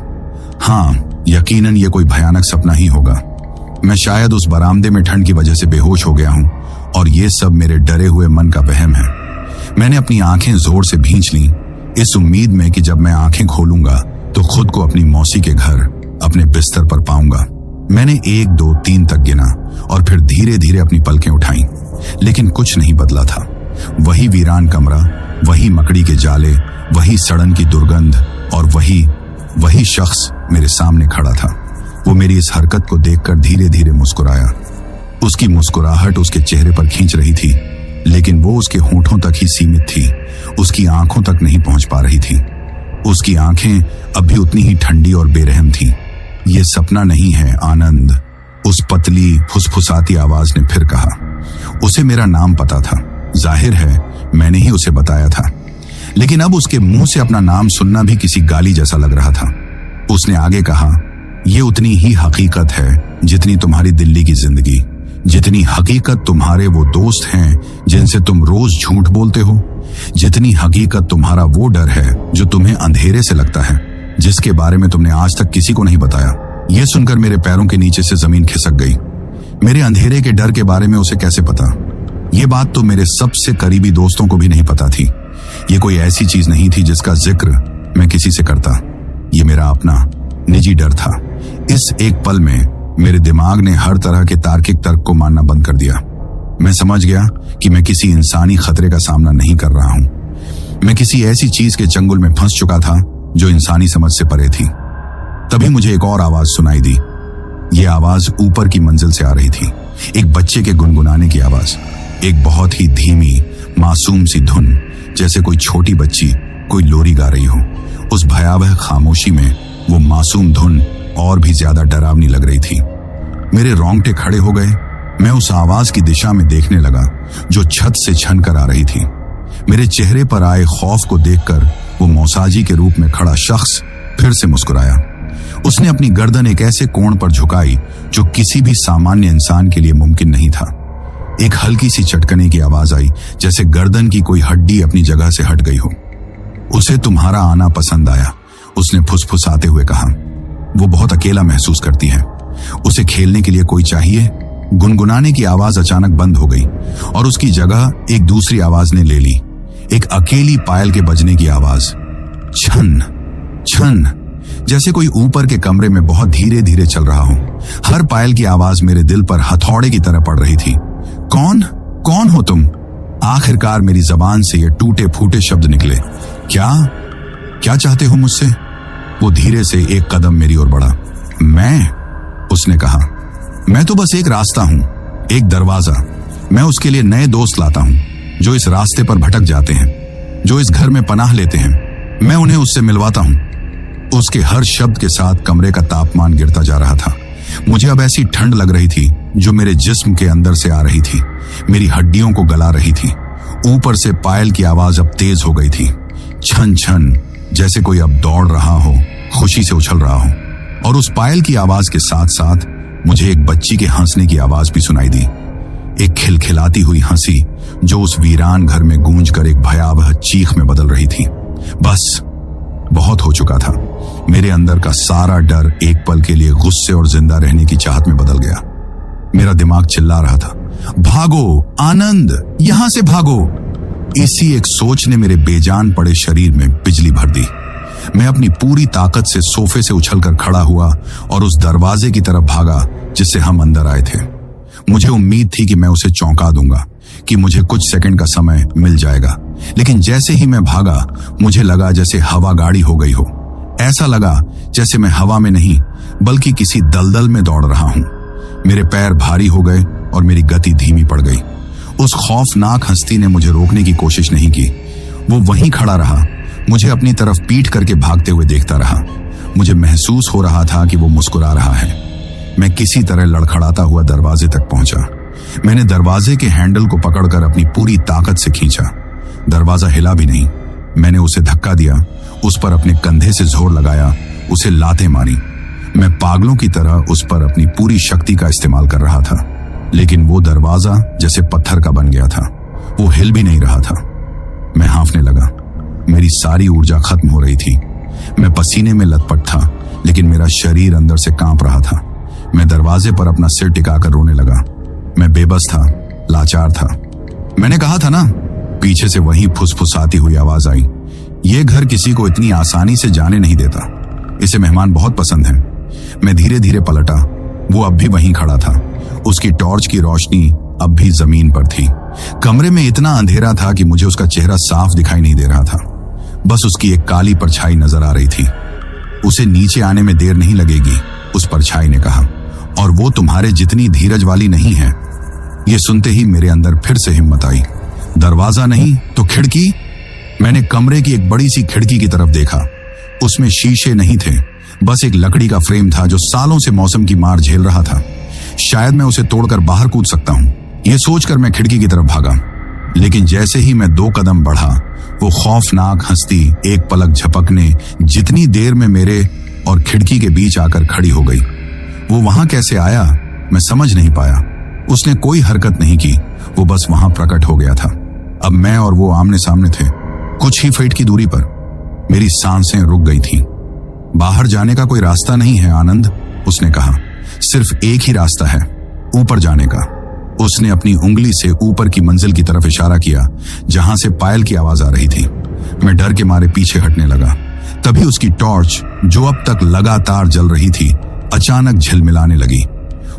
हाँ, यकीनन ये कोई भयानक सपना ही होगा। मैं शायद उस बरामदे में ठंड की वजह से बेहोश हो गया हूं और ये सब मेरे डरे हुए मन का वहम है। मैंने अपनी आंखें जोर से भींच लीं इस उम्मीद में कि जब मैं आंखें खोलूंगा तो खुद को अपनी मौसी के घर अपने बिस्तर पर पाऊंगा। मैंने 1, 2, 3 तक गिना और फिर धीरे धीरे अपनी पलकें उठाईं, लेकिन कुछ नहीं बदला था। वही वीरान कमरा, वही मकड़ी के जाले, वही सड़न की दुर्गंध और वही शख्स मेरे सामने खड़ा था। वो मेरी इस हरकत को देखकर धीरे धीरे मुस्कुराया। उसकी मुस्कुराहट उसके चेहरे पर खींच रही थी, लेकिन वो उसके होंठों तक ही सीमित थी, उसकी आंखों तक नहीं पहुंच पा रही थी। उसकी आंखें अब भी उतनी ही ठंडी और बेरहम थीं। ये सपना नहीं है आनंद, उस पतली फुसफुसाती आवाज ने फिर कहा। उसे मेरा नाम पता था, जाहिर है मैंने ही उसे बताया था, लेकिन अब उसके मुंह से अपना नाम सुनना भी किसी गाली जैसा लग रहा था। उसने आगे कहा, ये उतनी ही हकीकत है जितनी तुम्हारी दिल्ली की जिंदगी, जितनी हकीकत तुम्हारे वो दोस्त हैं जिनसे तुम रोज झूठ बोलते हो, जितनी हकीकत तुम्हारा वो डर है जो तुम्हें अंधेरे से लगता है, जिसके बारे में तुमने आज तक किसी को नहीं बताया। यह सुनकर मेरे पैरों के नीचे से जमीन खिसक गई। मेरे अंधेरे के डर के बारे में उसे कैसे पता? ये बात तो मेरे सबसे करीबी दोस्तों को भी नहीं पता थी। ये कोई ऐसी चीज नहीं थी जिसका जिक्र मैं किसी से करता। ये मेरा अपना निजी डर था। इस एक पल में मेरे दिमाग ने हर तरह के तार्किक तर्क को मानना बंद कर दिया। मैं समझ गया कि मैं किसी इंसानी खतरे का सामना नहीं कर रहा हूं। मैं किसी ऐसी चीज के चंगुल में फंस चुका था जो इंसानी समझ से परे थी। तभी मुझे एक और आवाज सुनाई दी। ये आवाज ऊपर की मंजिल से आ रही थी, एक बच्चे के गुनगुनाने की आवाज, एक बहुत ही धीमी मासूम सी धुन, जैसे कोई छोटी बच्ची कोई लोरी गा रही हो। उस भयावह खामोशी में वो मासूम धुन और भी ज्यादा डरावनी लग रही थी। मेरे रोंगटे खड़े हो गए। मैं उस आवाज की दिशा में देखने लगा जो छत से छन कर आ रही थी। मेरे चेहरे पर आए खौफ को देखकर वो मौसाजी के रूप में खड़ा शख्स फिर से मुस्कुराया। उसने अपनी गर्दन एक ऐसे कोण पर झुकाई जो किसी भी सामान्य इंसान के लिए मुमकिन नहीं था। एक हल्की सी चटकने की आवाज आई, जैसे गर्दन की कोई हड्डी अपनी जगह से हट गई हो। उसे तुम्हारा आना पसंद आया, उसने फुसफुसाते हुए कहा। वो बहुत अकेला महसूस करती है, उसे खेलने के लिए कोई चाहिए। गुनगुनाने की आवाज अचानक बंद हो गई और उसकी जगह एक दूसरी आवाज ने ले ली, एक अकेली पायल के बजने की आवाज। छन छन, जैसे कोई ऊपर के कमरे में बहुत धीरे धीरे चल रहा हो। हर पायल की आवाज मेरे दिल पर हथौड़े की तरह पड़ रही थी। कौन हो तुम? आखिरकार मेरी जबान से ये टूटे फूटे शब्द निकले। क्या चाहते हो मुझसे? वो धीरे से एक कदम मेरी ओर बढ़ा। उसने कहा, मैं तो बस एक रास्ता हूं, एक दरवाजा। मैं उसके लिए नए दोस्त लाता हूं जो इस रास्ते पर भटक जाते हैं, जो इस घर में पनाह लेते हैं। मैं उन्हें उससे मिलवाता हूं। उसके हर शब्द के साथ कमरे का तापमान गिरता जा रहा था। मुझे अब ऐसी ठंड लग रही थी जो मेरे जिस्म के अंदर से आ रही थी, मेरी हड्डियों को गला रही थी। ऊपर से पायल की आवाज अब तेज हो गई थी। छन छन, जैसे कोई अब दौड़ रहा हो, खुशी से उछल रहा हो। और उस पायल की आवाज के साथ साथ मुझे एक बच्ची के हंसने की आवाज भी सुनाई दी, एक खिलखिलाती हुई हंसी जो उस वीरान घर में गूंजकर एक भयावह चीख में बदल रही थी। बस बहुत हो चुका था। मेरे अंदर का सारा डर एक पल के लिए गुस्से और जिंदा रहने की चाहत में बदल गया। मेरा दिमाग चिल्ला रहा था, भागो आनंद, यहां से भागो। इसी एक सोच ने मेरे बेजान पड़े शरीर में बिजली भर दी। मैं अपनी पूरी ताकत से सोफे से उछलकर खड़ा हुआ और उस दरवाजे की तरफ भागा जिससे हम अंदर आए थे। मुझे उम्मीद थी कि मैं उसे चौंका दूंगा, कि मुझे कुछ सेकंड का समय मिल जाएगा, लेकिन जैसे ही मैं भागा मुझे लगा जैसे हवा गाड़ी हो गई हो। ऐसा लगा जैसे मैं हवा में नहीं बल्कि किसी दलदल में दौड़ रहा हूं। मेरे पैर भारी हो गए और मेरी गति धीमी पड़ गई। उस खौफनाक हस्ती ने मुझे रोकने की कोशिश नहीं की। वो वहीं खड़ा रहा, मुझे अपनी तरफ पीठ करके भागते हुए देखता रहा। मुझे महसूस हो रहा था कि वो मुस्कुरा रहा है। मैं किसी तरह लड़खड़ाता हुआ दरवाजे तक पहुंचा। मैंने दरवाजे के हैंडल को पकड़कर अपनी पूरी ताकत से खींचा। दरवाजा हिला भी नहीं। मैंने उसे धक्का दिया, उस पर अपने कंधे से जोर लगाया, उसे लातें मारी। मैं पागलों की तरह उस पर अपनी पूरी शक्ति का इस्तेमाल कर रहा था, लेकिन वो दरवाजा जैसे पत्थर का बन गया था। वो हिल भी नहीं रहा था। मैं हाँफने लगा। मेरी सारी ऊर्जा खत्म हो रही थी। मैं पसीने में लथपथ था, लेकिन मेरा शरीर अंदर से कांप रहा था। मैं दरवाजे पर अपना सिर टिकाकर रोने लगा। मैं बेबस था, लाचार था। मैंने कहा था ना, पीछे से वही फुसफुसाती हुई आवाज आई, ये घर किसी को इतनी आसानी से जाने नहीं देता, इसे मेहमान बहुत पसंद हैं। मैं धीरे धीरे पलटा। वो अब भी वहीं खड़ा था। उसकी टॉर्च की रोशनी अब भी जमीन पर थी। कमरे में इतना अंधेरा था कि मुझे उसका चेहरा साफ दिखाई नहीं दे रहा था। बस उसकी एक काली परछाई नजर आ रही थी। उसे नीचे आने में देर नहीं लगेगी, उस परछाई ने कहा, और वो तुम्हारे जितनी धीरज वाली नहीं है। ये सुनते ही मेरे अंदर फिर से हिम्मत आई। दरवाजा नहीं तो खिड़की। मैंने कमरे की एक बड़ी सी खिड़की की तरफ देखा। उसमें शीशे नहीं थे, बस एक लकड़ी का फ्रेम था जो सालों से मौसम की मार झेल रहा था। शायद मैं उसे तोड़कर बाहर कूद सकता हूं, यह सोचकर मैं खिड़की की तरफ भागा। लेकिन जैसे ही मैं 2 कदम बढ़ा, वो खौफनाक हस्ती एक पलक झपकने जितनी देर में मेरे और खिड़की के बीच आकर खड़ी हो गई। वो वहां कैसे आया मैं समझ नहीं पाया। उसने कोई हरकत नहीं की, वो बस वहां प्रकट हो गया था। अब मैं और वो आमने सामने थे, कुछ ही फीट की दूरी पर। मेरी सांसें रुक गई थीं। बाहर जाने का कोई रास्ता नहीं है आनंद, उसने कहा। सिर्फ एक ही रास्ता है, ऊपर जाने का। उसने अपनी उंगली से ऊपर की मंजिल की तरफ इशारा किया, जहां से पायल की आवाज आ रही थी। मैं डर के मारे पीछे हटने लगा। तभी उसकी टॉर्च, जो अब तक लगातार जल रही थी, अचानक झिलमिलाने लगी।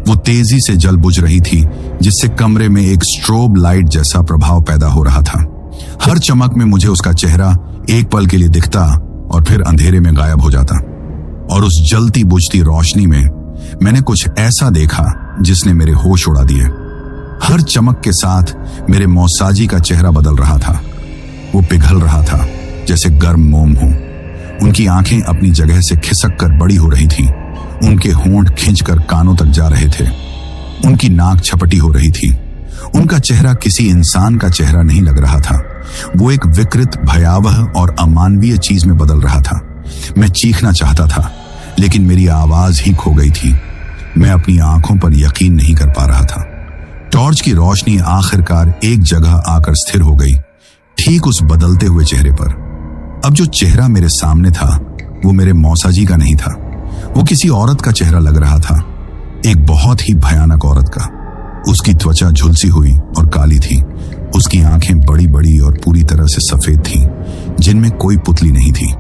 वो तेजी से जल बुझ रही थी, जिससे कमरे में एक स्ट्रोब लाइट जैसा प्रभाव पैदा हो रहा था। हर चमक में मुझे उसका चेहरा एक पल के लिए दिखता और फिर अंधेरे में गायब हो जाता। और उस जलती बुझती रोशनी में मैंने कुछ ऐसा देखा जिसने मेरे होश उड़ा दिए। हर चमक के साथ मेरे मौसाजी का चेहरा बदल रहा था। वो पिघल रहा था जैसे गर्म मोम हो। उनकी आंखें अपनी जगह से खिसक कर बड़ी हो रही थीं। उनके होंठ खींचकर कानों तक जा रहे थे। उनकी नाक छपटी हो रही थी। उनका चेहरा किसी इंसान का चेहरा नहीं लग रहा था। वो एक विकृत, भयावह और अमानवीय चीज में बदल रहा था। मैं चीखना चाहता था, लेकिन मेरी आवाज ही खो गई थी। मैं अपनी आंखों पर यकीन नहीं कर पा रहा था। टॉर्च की रोशनी आखिरकार एक जगह आकर स्थिर हो गई, ठीक उस बदलते हुए चेहरे पर। अब जो चेहरा मेरे सामने था, वो मेरे मौसाजी का नहीं था। वो किसी औरत का चेहरा लग रहा था, एक बहुत ही भयानक औरत का। उसकी त्वचा झुलसी हुई और काली थी। उसकी आंखें बड़ी बड़ी और पूरी तरह से सफेद थीं, जिनमें कोई पुतली नहीं थी।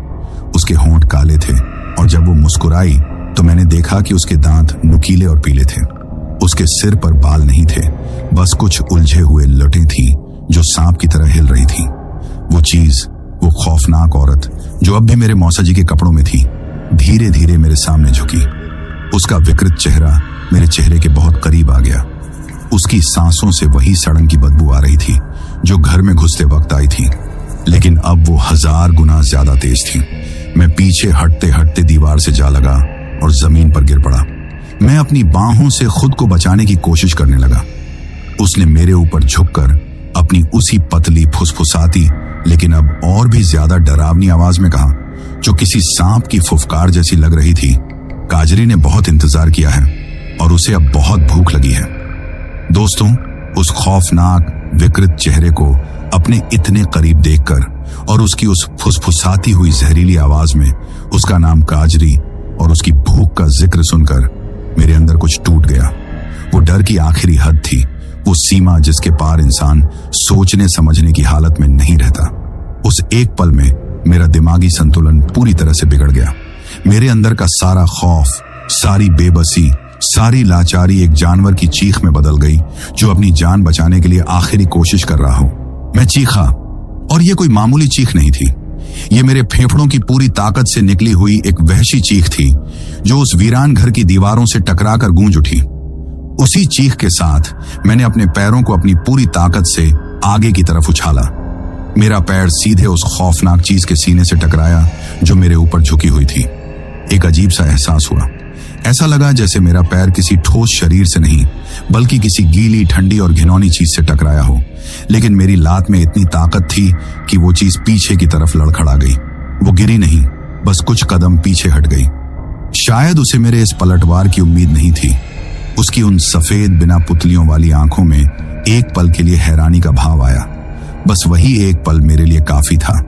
उसके होंठ काले थे, और जब वो मुस्कुराई तो मैंने देखा कि उसके दांत नुकीले और पीले थे। उसके सिर पर बाल नहीं थे, बस कुछ उलझे हुए लटें थीं जो सांप की तरह हिल रही थीं। वो चीज, वो खौफनाक औरत जो अब भी मेरे मौसाजी के कपड़ों में थी, धीरे धीरे मेरे सामने झुकी। उसका विकृत चेहरा मेरे चेहरे के बहुत करीब आ गया। उसकी सांसों से वही सड़न की बदबू आ रही थी जो घर में घुसते वक्त आई थी, लेकिन अब वो 1000 गुना ज्यादा तेज थी। मैं पीछे हटते हटते दीवार से जा लगा और जमीन पर गिर पड़ा। मैं अपनी बाहों से खुद को बचाने की कोशिश करने लगा। उसने मेरे ऊपर झुककर अपनी उसी पतली, फुसफुसाती लेकिन अब और भी ज्यादा डरावनी आवाज में कहा, जो किसी सांप की फुफकार जैसी लग रही थी, काजरी ने बहुत इंतजार किया है और उसे अब बहुत भूख लगी है। दोस्तों, उस खौफनाक, विकृत चेहरे को अपने इतने करीब देखकर और उसकी उस फुसफुसाती हुई जहरीली आवाज में उसका नाम काजरी और उसकी भूख का जिक्र सुनकर मेरे अंदर कुछ टूट गया। वो डर की आखिरी हद थी, वो सीमा जिसके पार इंसान सोचने समझने की हालत में नहीं रहता। उस एक पल में मेरा दिमागी संतुलन पूरी तरह से बिगड़ गया। मेरे अंदर का सारा खौफ, सारी बेबसी, सारी लाचारी एक जानवर की चीख में बदल गई जो अपनी जान बचाने के लिए आखिरी कोशिश कर रहा हो। मैं चीखा, और ये कोई मामूली चीख नहीं थी। ये मेरे फेफड़ों की पूरी ताकत से निकली हुई एक वहशी चीख थी जो उस वीरान घर की दीवारों से टकराकर गूंज उठी। उसी चीख के साथ मैंने अपने पैरों को अपनी पूरी ताकत से आगे की तरफ उछाला। मेरा पैर सीधे उस खौफनाक चीज के सीने से टकराया जो मेरे ऊपर झुकी हुई थी। एक अजीब सा एहसास हुआ, ऐसा लगा जैसे मेरा पैर किसी ठोस शरीर से नहीं बल्कि किसी गीली, ठंडी और घिनौनी चीज से टकराया हो। लेकिन मेरी लात में इतनी ताकत थी कि वो चीज पीछे की तरफ लड़खड़ा गई। वो गिरी नहीं, बस कुछ कदम पीछे हट गई। शायद उसे मेरे इस पलटवार की उम्मीद नहीं थी। उसकी उन सफेद बिना पुतलियों वाली आंखों में एक पल के लिए हैरानी का भाव आया। बस वही एक पल मेरे लिए काफी था।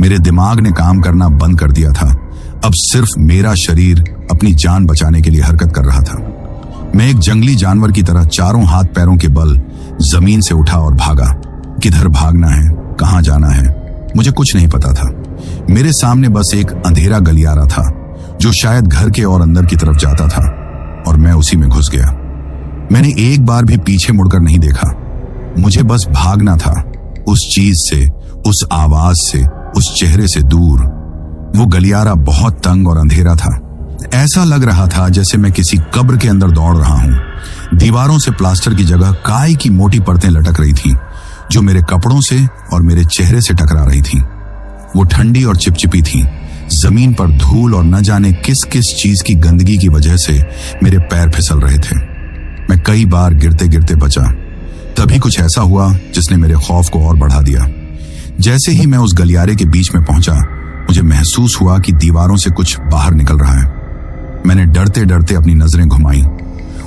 मेरे दिमाग ने काम करना बंद कर दिया था। अब सिर्फ मेरा शरीर अपनी जान बचाने के लिए हरकत कर रहा था। मैं एक जंगली जानवर की तरह चारों हाथ पैरों के बल जमीन से उठा और भागा। किधर भागना है, कहां जाना है, मुझे कुछ नहीं पता था। मेरे सामने बस एक अंधेरा गलियारा था जो शायद घर के और अंदर की तरफ जाता था, और मैं उसी में घुस गया। मैंने एक बार भी पीछे मुड़कर नहीं देखा। मुझे बस भागना था, उस चीज से, उस आवाज से, उस चेहरे से दूर। वो गलियारा बहुत तंग और अंधेरा था। ऐसा लग रहा था जैसे मैं किसी कब्र के अंदर दौड़ रहा हूं। दीवारों से प्लास्टर की जगह काई की मोटी परतें लटक रही थीं, जो मेरे कपड़ों से और मेरे चेहरे से टकरा रही थीं। वो ठंडी और चिपचिपी थीं। जमीन पर धूल और न जाने किस किस चीज की गंदगी की वजह से मेरे पैर फिसल रहे थे। मैं कई बार गिरते गिरते बचा। तभी कुछ ऐसा हुआ जिसने मेरे खौफ को और बढ़ा दिया। जैसे ही मैं उस गलियारे के बीच में पहुंचा, मुझे महसूस हुआ कि दीवारों से कुछ बाहर निकल रहा है। मैंने डरते डरते अपनी नजरें घुमाई।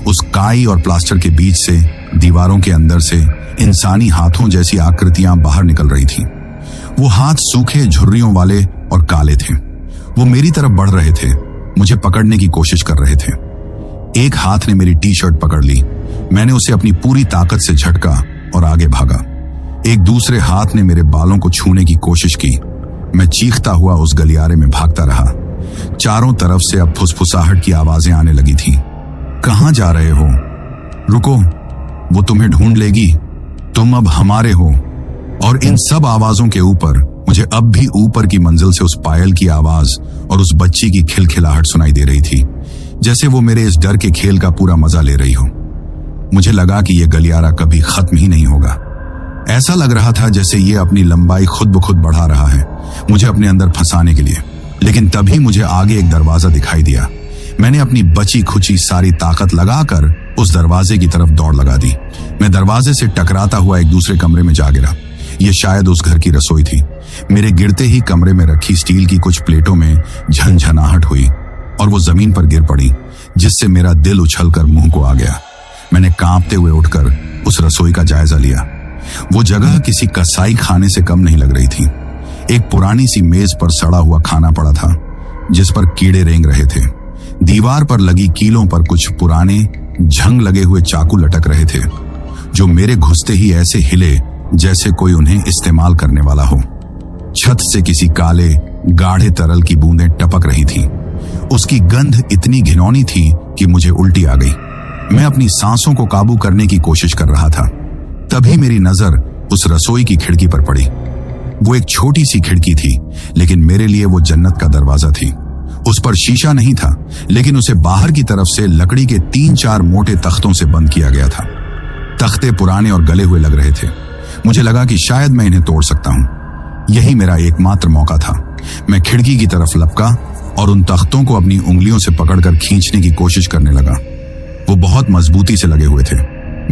उस काई और प्लास्टर के बीच से, दीवारों के अंदर से इंसानी हाथों जैसी आकृतियां बाहर निकल रही थीं। वो हाथ सूखे झुर्रियों वाले और काले थे। वो मेरी तरफ बढ़ रहे थे, मुझे पकड़ने की कोशिश कर रहे थे। एक हाथ ने मेरी टी शर्ट पकड़ ली। मैंने उसे अपनी पूरी ताकत से झटका और आगे भागा। एक दूसरे हाथ ने मेरे बालों को छूने की कोशिश की। मैं चीखता हुआ उस गलियारे में भागता रहा। चारों तरफ से अब फुसफुसाहट की आवाजें आने लगी थीं। कहां जा रहे हो? रुको, वो तुम्हें ढूंढ लेगी, तुम अब हमारे हो। और इन सब आवाजों के ऊपर मुझे अब भी ऊपर की मंजिल से उस पायल की आवाज और उस बच्ची की खिलखिलाहट सुनाई दे रही थी, जैसे वो मेरे इस डर के खेल का पूरा मजा ले रही हो। मुझे लगा कि यह गलियारा कभी खत्म ही नहीं होगा। ऐसा लग रहा था जैसे ये अपनी लंबाई खुद ब खुद बढ़ा रहा है, मुझे अपने अंदर फंसाने के लिए। लेकिन तभी मुझे आगे एक दरवाजा दिखाई दिया। मैंने अपनी बची खुची सारी ताकत लगाकर उस दरवाजे की तरफ दौड़ लगा दी। मैं दरवाजे से टकराता हुआ एक दूसरे कमरे में जा गिरा। यह शायद उस घर की रसोई थी। मेरे गिरते ही कमरे में रखी स्टील की कुछ प्लेटों में झनझनाहट हुई और वो जमीन पर गिर पड़ी, जिससे मेरा दिल उछलकर मुंह को आ गया। मैंने कांपते हुए उठकर उस रसोई का जायजा लिया। वो जगह किसी कसाई खाने से कम नहीं लग रही थी। एक पुरानी सी मेज पर सड़ा हुआ खाना पड़ा था, जिस पर कीड़े रेंग रहे थे। दीवार पर लगी कीलों पर कुछ पुराने झंग लगे हुए चाकू लटक रहे थे, जो मेरे घुसते ही ऐसे हिले जैसे कोई उन्हें इस्तेमाल करने वाला हो। छत से किसी काले गाढ़े तरल की बूंदें टपक रही थीं। उसकी गंध इतनी घिनौनी थी कि मुझे उल्टी आ गई। मैं अपनी सांसों को काबू करने की कोशिश कर रहा था। तभी मेरी नजर उस रसोई की खिड़की पर पड़ी। वो एक छोटी सी खिड़की थी, लेकिन मेरे लिए वो जन्नत का दरवाजा थी। उस पर शीशा नहीं था, लेकिन उसे बाहर की तरफ से लकड़ी के 3-4 मोटे तख्तों से बंद किया गया था। तख्ते पुराने और गले हुए लग रहे थे। मुझे लगा कि शायद मैं इन्हें तोड़ सकता हूं। यही मेरा एकमात्र मौका था। मैं खिड़की की तरफ लपका और उन तख्तों को अपनी उंगलियों से पकड़कर खींचने की कोशिश करने लगा। वो बहुत मजबूती से लगे हुए थे।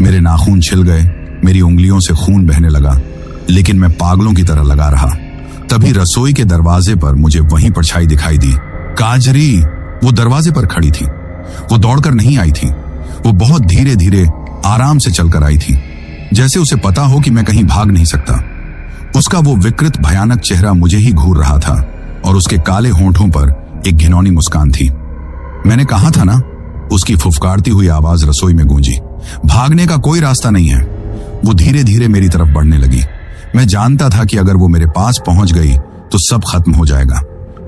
मेरे नाखून छिल गए, मेरी उंगलियों से खून बहने लगा, लेकिन मैं पागलों की तरह लगा रहा। तभी रसोई के दरवाजे पर मुझे वही परछाई दिखाई दी। काजरी वो दरवाजे पर खड़ी थी। वो दौड़कर नहीं आई थी, वो बहुत धीरे धीरे आराम से चलकर आई थी, जैसे उसे पता हो कि मैं कहीं भाग नहीं सकता। उसका वो विकृत भयानक चेहरा मुझे ही घूर रहा था और उसके काले होंठों पर एक घिनौनी मुस्कान थी। मैंने कहा था ना, उसकी फुफकारती हुई आवाज रसोई में गूंजी। भागने का कोई रास्ता नहीं है। वो धीरे धीरे मेरी तरफ बढ़ने लगी। मैं जानता था कि अगर वो मेरे पास पहुंच गई तो सब खत्म हो जाएगा।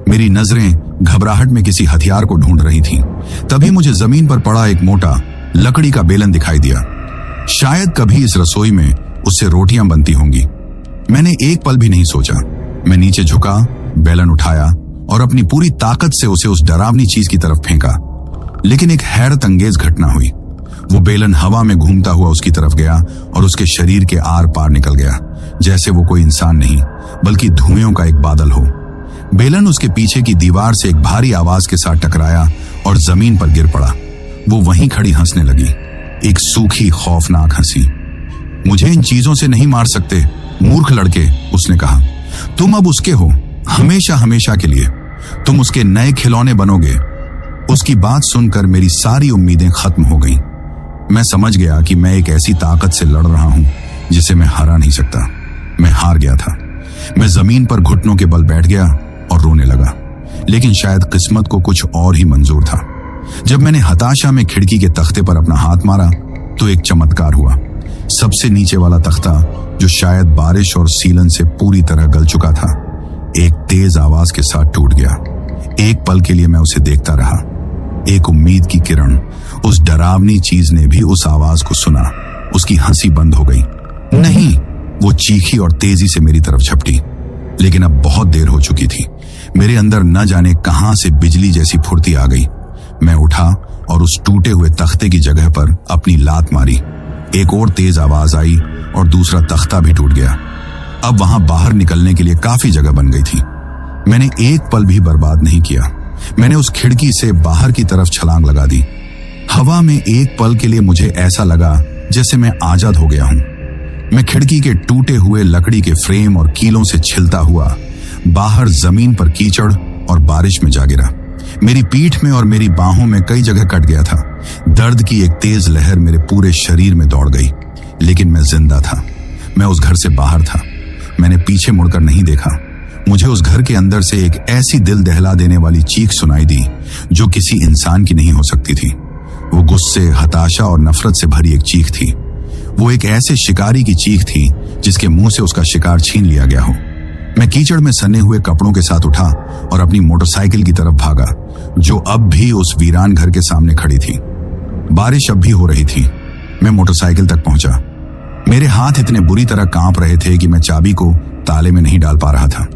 मेरी नजरें घबराहट में किसी हथियार को ढूंढ रही थीं। तभी मुझे जमीन पर पड़ा एक मोटा लकड़ी का बेलन दिखाई दिया। शायद कभी इस रसोई में उससे रोटियां बनती होंगी। मैंने एक पल भी नहीं सोचा। मैं नीचे झुका, बेलन उठाया और अपनी पूरी ताकत से उसे उस डरावनी चीज की तरफ फेंका। लेकिन एक हैरत अंगेज घटना हुई। वो बेलन हवा में घूमता हुआ उसकी तरफ गया और उसके शरीर के आर पार निकल गया, जैसे वो कोई इंसान नहीं बल्कि धुएं का एक बादल हो। बेलन उसके पीछे की दीवार से एक भारी आवाज के साथ टकराया और जमीन पर गिर पड़ा। वो वहीं खड़ी हंसने लगी, एक सूखी खौफनाक हंसी। मुझे इन चीजों से नहीं मार सकते मूर्ख लड़के, उसने कहा। तुम अब उसके हो, हमेशा हमेशा के लिए। तुम उसके नए खिलौने बनोगे। उसकी बात सुनकर मेरी सारी उम्मीदें खत्म हो गईं। मैं समझ गया कि मैं एक ऐसी ताकत से लड़ रहा हूं जिसे मैं हरा नहीं सकता। मैं हार गया था। मैं जमीन पर घुटनों के बल बैठ गया और रोने लगा। लेकिन शायद किस्मत को कुछ और ही मंजूर था। जब मैंने हताशा में खिड़की के तख्ते पर अपना हाथ मारा तो एक चमत्कार हुआ। सबसे नीचे वाला तख्ता, जो शायद बारिश और सीलन से पूरी तरह गल चुका था, एक तेज आवाज के साथ टूट गया। एक पल के लिए मैं उसे देखता रहा। एक उम्मीद की किरण, उस डरावनी चीज ने भी उस आवाज को सुना। उसकी हंसी बंद हो गई। नहीं, वो चीखी और तेजी से मेरी तरफ झपटी। लेकिन अब बहुत देर हो चुकी थी। मेरे अंदर न जाने कहां से बिजली जैसी फुर्ती आ गई। मैं उठा और उस टूटे हुए तख्ते की जगह पर अपनी लात मारी। एक और तेज आवाज आई और दूसरा तख्ता भी टूट गया। अब वहां बाहर निकलने के लिए काफी जगह बन गई थी। मैंने एक पल भी बर्बाद नहीं किया। मैंने उस खिड़की से बाहर की तरफ छलांग लगा दी। हवा में एक पल के लिए मुझे ऐसा लगा जैसे मैं आजाद हो गया हूं। मैं खिड़की के टूटे हुए लकड़ी के फ्रेम और कीलों से छिलता हुआ बाहर जमीन पर कीचड़ और बारिश में जा गिरा। मेरी पीठ में और मेरी बाहों में कई जगह कट गया था। दर्द की एक तेज लहर मेरे पूरे शरीर में दौड़ गई। लेकिन मैं जिंदा था। मैं उस घर से बाहर था। मैंने पीछे मुड़कर नहीं देखा। मुझे उस घर के अंदर से एक ऐसी दिल दहला देने वाली चीख सुनाई दी जो किसी इंसान की नहीं हो सकती थी। वो गुस्से, हताशा और नफरत से भरी एक चीख थी। वो एक ऐसे शिकारी की चीख थी जिसके मुंह से उसका शिकार छीन लिया गया हो। मैं कीचड़ में सने हुए कपड़ों के साथ उठा और अपनी मोटरसाइकिल की तरफ भागा, जो अब भी उस वीरान घर के सामने खड़ी थी। बारिश अब भी हो रही थी। मैं मोटरसाइकिल तक पहुंचा। मेरे हाथ इतने बुरी तरह कांप रहे थे कि मैं चाबी को ताले में नहीं डाल पा रहा था।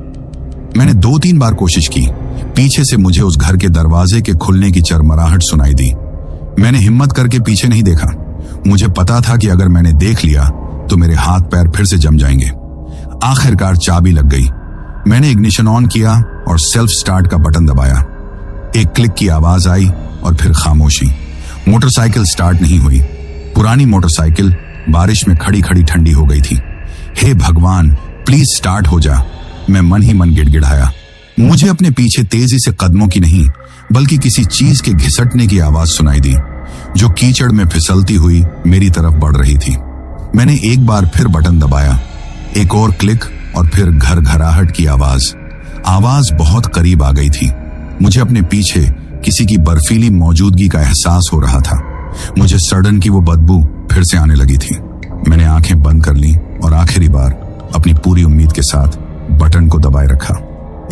मैंने 2-3 बार कोशिश की। पीछे से मुझे उस घर के दरवाजे के खुलने की चरमराहट सुनाई दी। मैंने हिम्मत करके पीछे नहीं देखा। मुझे पता था कि अगर मैंने देख लिया तो मेरे हाथ पैर फिर से जम जाएंगे। आखिरकार चाबी लग गई। मैंने इग्निशन ऑन किया और सेल्फ स्टार्ट का बटन दबाया। एक क्लिक की आवाज आई और फिर खामोशी। मोटरसाइकिल स्टार्ट नहीं हुई। पुरानी मोटरसाइकिल बारिश में खड़ी खड़ी ठंडी हो गई थी। हे भगवान, प्लीज स्टार्ट हो जा, मैं मन ही मन गिड़गिड़ाया। मुझे अपने पीछे तेजी से कदमों की नहीं बल्कि किसी चीज के घिसटने की आवाज सुनाई दी, जो कीचड़ में फिसलती हुई मेरी तरफ बढ़ रही थी। मैंने एक बार फिर बटन दबाया। एक और क्लिक और फिर घर घराहट की आवाज। आवाज बहुत करीब आ गई थी। मुझे अपने पीछे किसी की बर्फीली मौजूदगी का एहसास हो रहा था। मुझे सड़न की वो बदबू फिर से आने लगी थी। मैंने आंखें बंद कर ली और आखिरी बार अपनी पूरी उम्मीद के साथ बटन को दबाए रखा।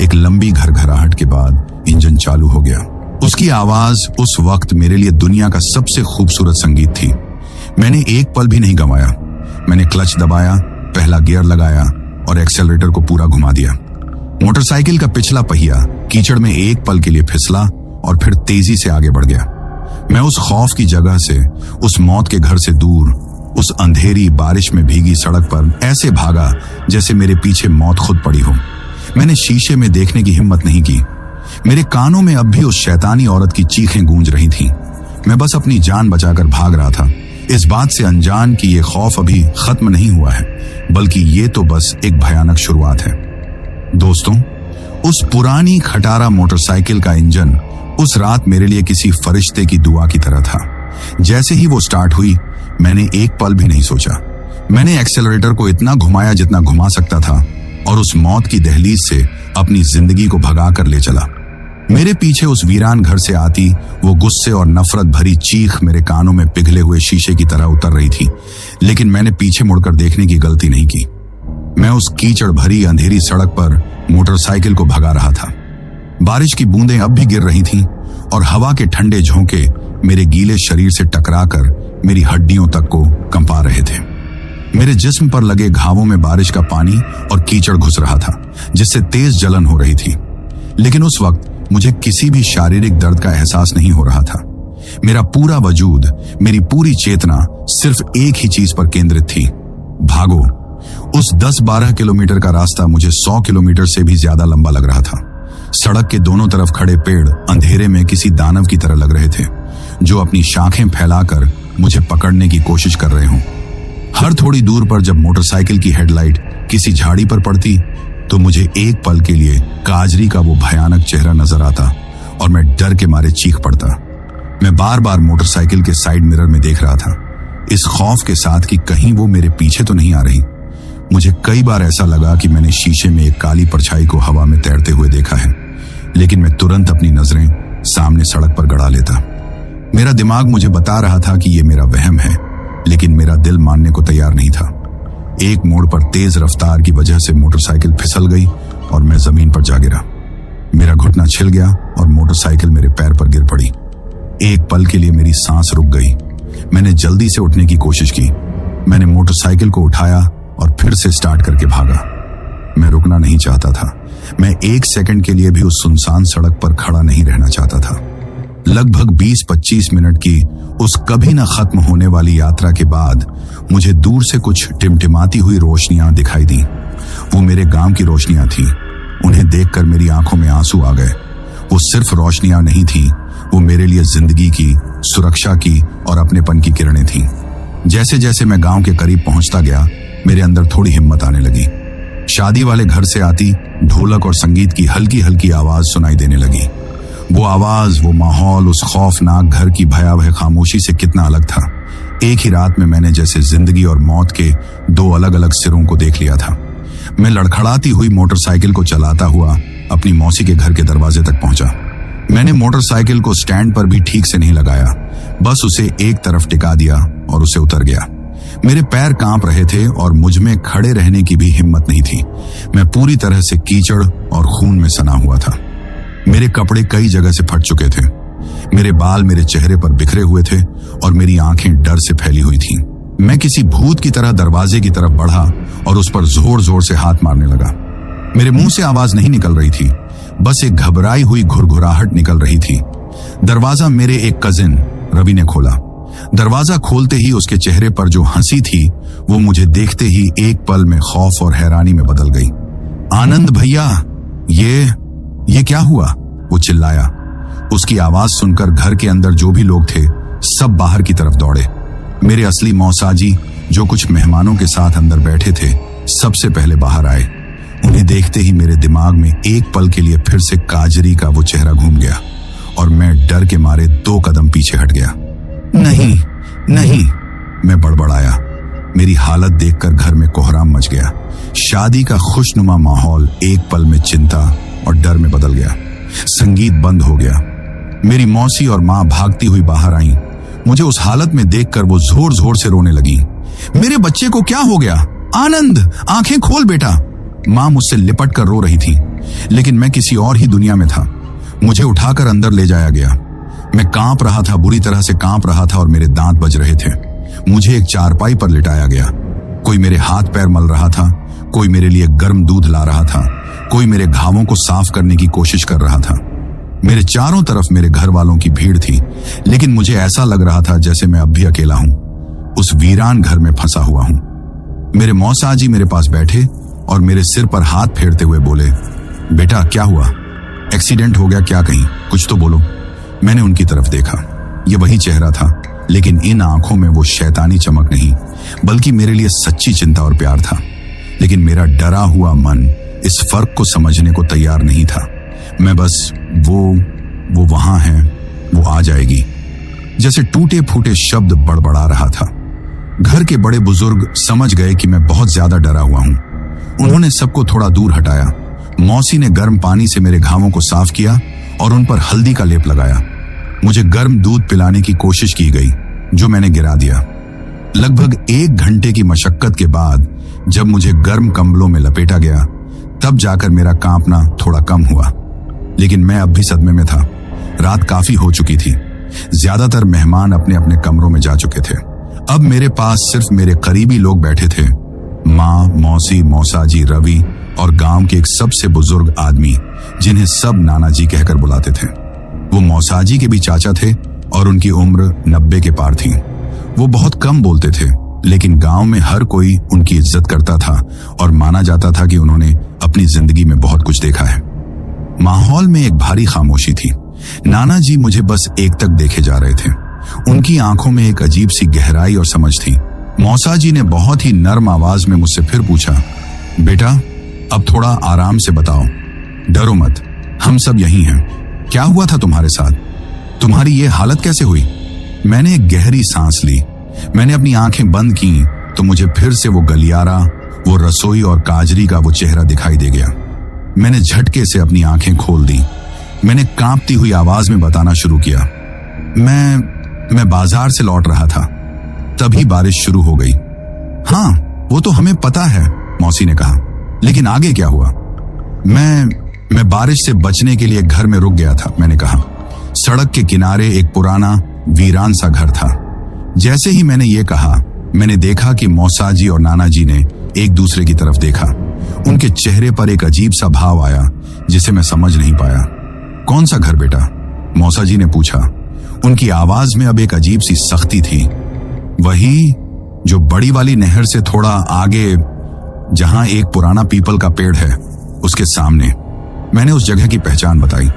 एक लंबी घरघराहट के बाद इंजन चालू हो गया। उसकी आवाज उस वक्त मेरे लिए दुनिया का सबसे खूबसूरत संगीत थी। मैंने एक पल भी नहीं गंवाया। मैंने क्लच दबाया, पहला गियर लगाया और एक्सेलरेटर को पूरा घुमा दिया। मोटरसाइकिल का पिछला पहिया कीचड़ में एक पल के लिए फिसला और फिर तेजी से आगे बढ़ गया। मैं उस खौफ की जगह से, उस मौत के घर से दूर, उस अंधेरी बारिश में भीगी सड़क पर ऐसे भागा जैसे मेरे पीछे मौत खुद पड़ी हो। मैंने शीशे में देखने की हिम्मत नहीं की। मेरे कानों में अब भी उस शैतानी औरत की चीखें गूंज रही थीं। मैं बस अपनी जान बचाकर भाग रहा था, इस बात से अनजान कि ये खौफ अभी खत्म नहीं हुआ है, बल्कि ये तो बस एक भयानक शुरुआत है। दोस्तों, उस पुरानी खटारा मोटरसाइकिल का इंजन उस रात मेरे लिए किसी फरिश्ते की दुआ की तरह था। जैसे ही वो स्टार्ट हुई, मैंने एक पल भी नहीं सोचा। मैंने एक्सेलरेटर को इतना घुमाया जितना घुमा सकता था और उस मौत की दहलीज से अपनी जिंदगी को भगा कर ले चला। मेरे पीछे उस वीरान घर से आती वो गुस्से और नफरत भरी चीख मेरे कानों में पिघले हुए शीशे की तरह उतर रही थी, लेकिन मैंने पीछे मुड़कर देखने की गलती नहीं की। मैं उस कीचड़ भरी अंधेरी सड़क पर मोटरसाइकिल को भगा रहा था। बारिश की बूंदें अब भी गिर रही थीं और हवा के ठंडे झोंके मेरे गीले शरीर से टकराकर मेरी हड्डियों तक को कंपा रहे थे। मेरे जिस्म पर लगे घावों में बारिश का पानी और कीचड़ घुस रहा था, जिससे तेज जलन हो रही थी। लेकिन उस वक्त मुझे किसी भी शारीरिक दर्द का एहसास नहीं हो रहा था। मेरा पूरा वजूद, मेरी पूरी चेतना सिर्फ एक ही चीज पर केंद्रित थी, भागो। उस 10-12 किलोमीटर का रास्ता मुझे 100 किलोमीटर से भी ज्यादा लंबा लग रहा था। सड़क के दोनों तरफ खड़े पेड़ अंधेरे में किसी दानव की तरह लग रहे थे, जो अपनी शाखें फैलाकर मुझे पकड़ने की कोशिश कर रहे हों। हर थोड़ी दूर पर जब मोटरसाइकिल की हेडलाइट किसी झाड़ी पर पड़ती तो मुझे एक पल के लिए काजरी का वो भयानक चेहरा नजर आता और मैं डर के मारे चीख पड़ता। मैं बार बार मोटरसाइकिल के साइड मिरर में देख रहा था, इस खौफ के साथ कि कहीं वो मेरे पीछे तो नहीं आ रही। मुझे कई बार ऐसा लगा कि मैंने शीशे में एक काली परछाई को हवा में तैरते हुए देखा है, लेकिन मैं तुरंत अपनी नजरें सामने सड़क पर गड़ा लेता। मेरा दिमाग मुझे बता रहा था कि यह मेरा वहम है, लेकिन मेरा दिल मानने को तैयार नहीं था। एक मोड़ पर तेज रफ्तार की वजह से मोटरसाइकिल फिसल गई और मैं जमीन पर जा गिरा। मेरा घुटना छिल गया और मोटरसाइकिल मेरे पैर पर गिर पड़ी। एक पल के लिए मेरी सांस रुक गई। मैंने जल्दी से उठने की कोशिश की। मैंने मोटरसाइकिल को उठाया और फिर से स्टार्ट करके भागा। मैं रुकना नहीं चाहता था। मैं एक सेकंड के लिए भी उस सुनसान सड़क पर खड़ा नहीं रहना चाहता था। लगभग 20-25 मिनट की उस कभी न खत्म होने वाली यात्रा के बाद मुझे दूर से कुछ टिमटिमाती हुई रोशनियां दिखाई दी। वो मेरे गांव की रोशनियां थीं। उन्हें देखकर मेरी आंखों में आंसू आ गए। वो सिर्फ रोशनियां नहीं थीं, वो मेरे लिए जिंदगी की, सुरक्षा की और अपनेपन की किरणें थीं। जैसे जैसे मैं गांव के करीब पहुंचता गया, मेरे अंदर थोड़ी हिम्मत आने लगी। शादी वाले घर से आती ढोलक और संगीत की हल्की हल्की आवाज सुनाई देने लगी। वो आवाज, वो माहौल उस खौफनाक घर की भयावह खामोशी से कितना अलग था। एक ही रात में मैंने जैसे जिंदगी और मौत के दो अलग अलग सिरों को देख लिया था। मैं लड़खड़ाती हुई मोटरसाइकिल को चलाता हुआ अपनी मौसी के घर के दरवाजे तक पहुंचा। मैंने मोटरसाइकिल को स्टैंड पर भी ठीक से नहीं लगाया, बस उसे एक तरफ टिका दिया और उसे उतर गया। मेरे पैर कांप रहे थे और मुझ में खड़े रहने की भी हिम्मत नहीं थी। मैं पूरी तरह से कीचड़ और खून में सना हुआ था। मेरे कपड़े कई जगह से फट चुके थे। मेरे बाल मेरे चेहरे पर बिखरे हुए थे और मेरी आंखें डर से फैली हुई थीं। मैं किसी भूत की तरह दरवाजे की तरफ बढ़ा और उस पर जोर जोर से हाथ मारने लगा। मेरे मुंह से आवाज नहीं निकल रही थी, बस एक घबराई हुई घुरघुराहट निकल रही थी। दरवाजा मेरे एक कजिन रवि ने खोला। दरवाजा खोलते ही उसके चेहरे पर जो हंसी थी वो मुझे देखते ही एक पल में खौफ और हैरानी में बदल गई। आनंद भैया, ये क्या हुआ? वो चिल्लाया। उसकी आवाज सुनकर घर के अंदर जो भी लोग थे सब बाहर की तरफ दौड़े। मेरे असली मौसाजी, जो कुछ मेहमानों के साथ अंदर बैठे थे, सबसे पहले बाहर आए। उन्हें देखते ही मेरे दिमाग में एक पल के लिए फिर से काजरी का वो चेहरा घूम गया और मैं डर के मारे 2 कदम पीछे हट गया। नहीं, मैं बड़बड़ाया। मेरी हालत देखकर घर में कोहराम मच गया। शादी का खुशनुमा माहौल एक पल में चिंता और डर में बदल गया। संगीत बंद हो गया। मेरी मौसी और मां भागती हुई बाहर आईं। मुझे उस हालत में देखकर वो जोर जोर से रोने लगी। मेरे बच्चे को क्या हो गया? आनंद, आंखें खोल बेटा। मां मुझसे लिपट कर रो रही थी, लेकिन मैं किसी और ही दुनिया में था। मुझे उठाकर अंदर ले जाया गया। मैं कांप रहा था, बुरी तरह से कांप रहा था और मेरे दांत बज रहे थे। मुझे एक चारपाई पर लिटाया गया। कोई मेरे हाथ पैर मल रहा था, कोई मेरे लिए गर्म दूध ला रहा था, कोई मेरे घावों को साफ करने की कोशिश कर रहा था। मेरे चारों तरफ मेरे घर वालों की भीड़ थी, लेकिन मुझे ऐसा लग रहा था जैसे मैं अब भी अकेला हूं, उस वीरान घर में फंसा हुआ हूं। मेरे मौसाजी मेरे पास बैठे और मेरे सिर पर हाथ फेरते हुए बोले, बेटा क्या हुआ? एक्सीडेंट हो गया क्या कहीं? कुछ तो बोलो। मैंने उनकी तरफ देखा। ये वही चेहरा था, लेकिन इन आंखों में वो शैतानी चमक नहीं, बल्कि मेरे लिए सच्ची चिंता और प्यार था। लेकिन मेरा डरा हुआ मन इस फर्क को समझने को तैयार नहीं था। मैं बस वो वहां है, वो आ जाएगी, जैसे टूटे फूटे शब्द बड़बड़ा रहा था। घर के बड़े बुजुर्ग समझ गए कि मैं बहुत ज्यादा डरा हुआ हूं। उन्होंने सबको थोड़ा दूर हटाया। मौसी ने गर्म पानी से मेरे घावों को साफ किया और उन पर हल्दी का लेप लगाया। मुझे गर्म दूध पिलाने की कोशिश की गई, जो मैंने गिरा दिया। लगभग 1 घंटे की मशक्कत के बाद जब मुझे गर्म कंबलों में लपेटा गया, तब जाकर मेरा कांपना थोड़ा कम हुआ। लेकिन मैं अब भी सदमे में था। रात काफी हो चुकी थी। ज्यादातर मेहमान अपने अपने कमरों में जा चुके थे। अब मेरे पास सिर्फ मेरे करीबी लोग बैठे थे, माँ, मौसी, मौसाजी, रवि और गांव के एक सबसे बुजुर्ग आदमी, जिन्हें सब नाना जी कहकर बुलाते थे। वो मौसाजी के भी चाचा थे और उनकी उम्र 90 के पार थी। वो बहुत कम बोलते थे, लेकिन गांव में हर कोई उनकी इज्जत करता था और माना जाता था कि उन्होंने अपनी जिंदगी में बहुत कुछ देखा है। माहौल में एक भारी खामोशी थी। नाना जी मुझे बस एक तक देखे जा रहे थे। उनकी आंखों में एक अजीब सी गहराई और समझ थी। मौसा जी ने बहुत ही नर्म आवाज में मुझसे फिर पूछा, बेटा अब थोड़ा आराम से बताओ, डरो मत, हम सब यहीं हैं। क्या हुआ था तुम्हारे साथ? तुम्हारी ये हालत कैसे हुई? मैंने एक गहरी सांस ली। मैंने अपनी आंखें बंद की तो मुझे फिर से वो गलियारा, वो रसोई और काजरी का वो चेहरा दिखाई दे गया। मैंने झटके से अपनी आंखें खोल दी। मैंने कांपती हुई आवाज में बताना शुरू किया, मैं बाजार से लौट रहा था, तभी बारिश शुरू हो गई। हाँ वो तो हमें पता है, मौसी ने कहा, लेकिन आगे क्या हुआ? मैं बारिश से बचने के लिए घर में रुक गया था, मैंने कहा। सड़क के किनारे एक पुराना वीरान सा घर था। जैसे ही मैंने ये कहा, मैंने देखा कि मौसा जी और नाना जी ने एक दूसरे की तरफ देखा। उनके चेहरे पर एक अजीब सा भाव आया जिसे मैं समझ नहीं पाया। कौन सा घर बेटा? मौसा जी ने पूछा। उनकी आवाज में अब एक अजीब सी सख्ती थी। वही जो बड़ी वाली नहर से थोड़ा आगे, जहां एक पुराना पीपल का पेड़ है, उसके सामने। मैंने उस जगह की पहचान बताई।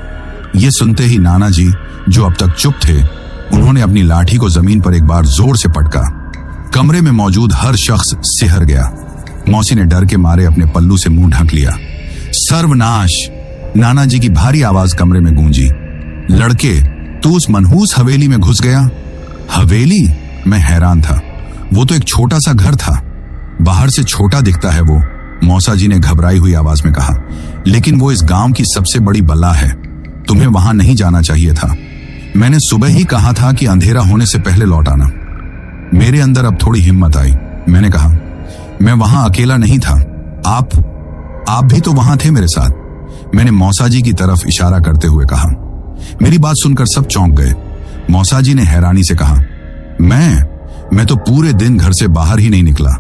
ये सुनते ही नाना जी, जो अब तक चुप थे, उन्होंने अपनी लाठी को जमीन पर एक बार जोर से पटका। कमरे में मौजूद हर शख्स सिहर गया। मौसी ने डर के मारे अपने पल्लू से मुंह ढक लिया। सर्वनाश! नाना जी की भारी आवाज कमरे में गूंजी। लड़के, तू उस मनहूस हवेली में घुस गया? हवेली? मैं हैरान था। वो तो एक छोटा सा घर था। बाहर से छोटा दिखता है वो, मौसा जी ने घबराई हुई आवाज में कहा, लेकिन वो इस गांव की सबसे बड़ी बला है। तुम्हें वहां नहीं जाना चाहिए था। मैंने सुबह ही कहा था कि अंधेरा होने से पहले लौट आना। मेरे अंदर अब थोड़ी हिम्मत आई। मैंने कहा, मैं वहां अकेला नहीं था, आप भी तो वहां थे मेरे साथ। मैंने मौसा जी की तरफ इशारा करते हुए कहा। मेरी बात सुनकर सब चौंक गए। मौसा जी ने हैरानी से कहा, मैं तो पूरे दिन घर से बाहर ही नहीं निकला।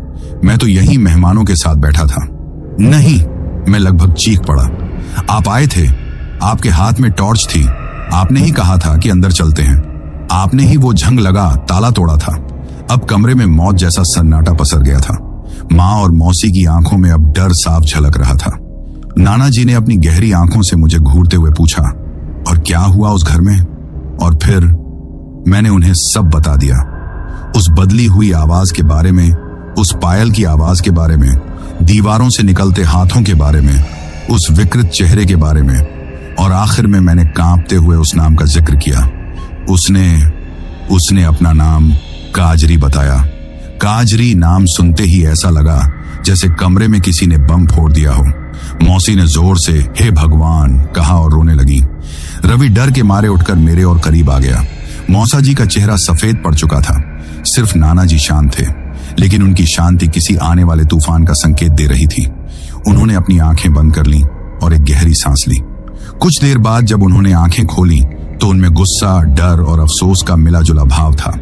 मैं तो यहीं मेहमानों के साथ बैठा था। नहीं, मैं लगभग चीख पड़ा। आप आए थे, आपके हाथ में टॉर्च थी। आपने ही कहा था कि अंदर चलते हैं। आपने ही वो झंग लगा ताला तोड़ा था। अब कमरे में मौत जैसा सन्नाटा पसर गया था। माँ और मौसी की आंखों में अब डर साफ झलक रहा था। नाना जी ने अपनी गहरी आंखों से मुझे घूरते हुए पूछा, और क्या हुआ उस घर में? और फिर मैंने उन्हें सब बता दिया। उस बदली हुई आवाज के बारे में, उस पायल की आवाज के बारे में, दीवारों से निकलते हाथों के बारे में, उस विकृत चेहरे के बारे में, और आखिर में मैंने कांपते हुए उस नाम का जिक्र किया। उसने अपना नाम काजरी बताया। काजरी नाम सुनते ही ऐसा लगा जैसे कमरे में किसी ने बम फोड़ दिया हो। मौसी ने जोर से हे भगवान कहा और रोने लगी। रवि डर के मारे उठकर मेरे और करीब आ गया। मौसा जी का चेहरा सफेद पड़ चुका था। सिर्फ नाना जी शांत थे, लेकिन उनकी शांति किसी आने वाले तूफान का संकेत दे रही थी। उन्होंने अपनी आंखें बंद कर लीं और एक गहरी सांस ली। कुछ देर बाद जब उन्होंने आंखें खोली तो उनमें गुस्सा, डर और अफसोस का मिला जुला भाव था।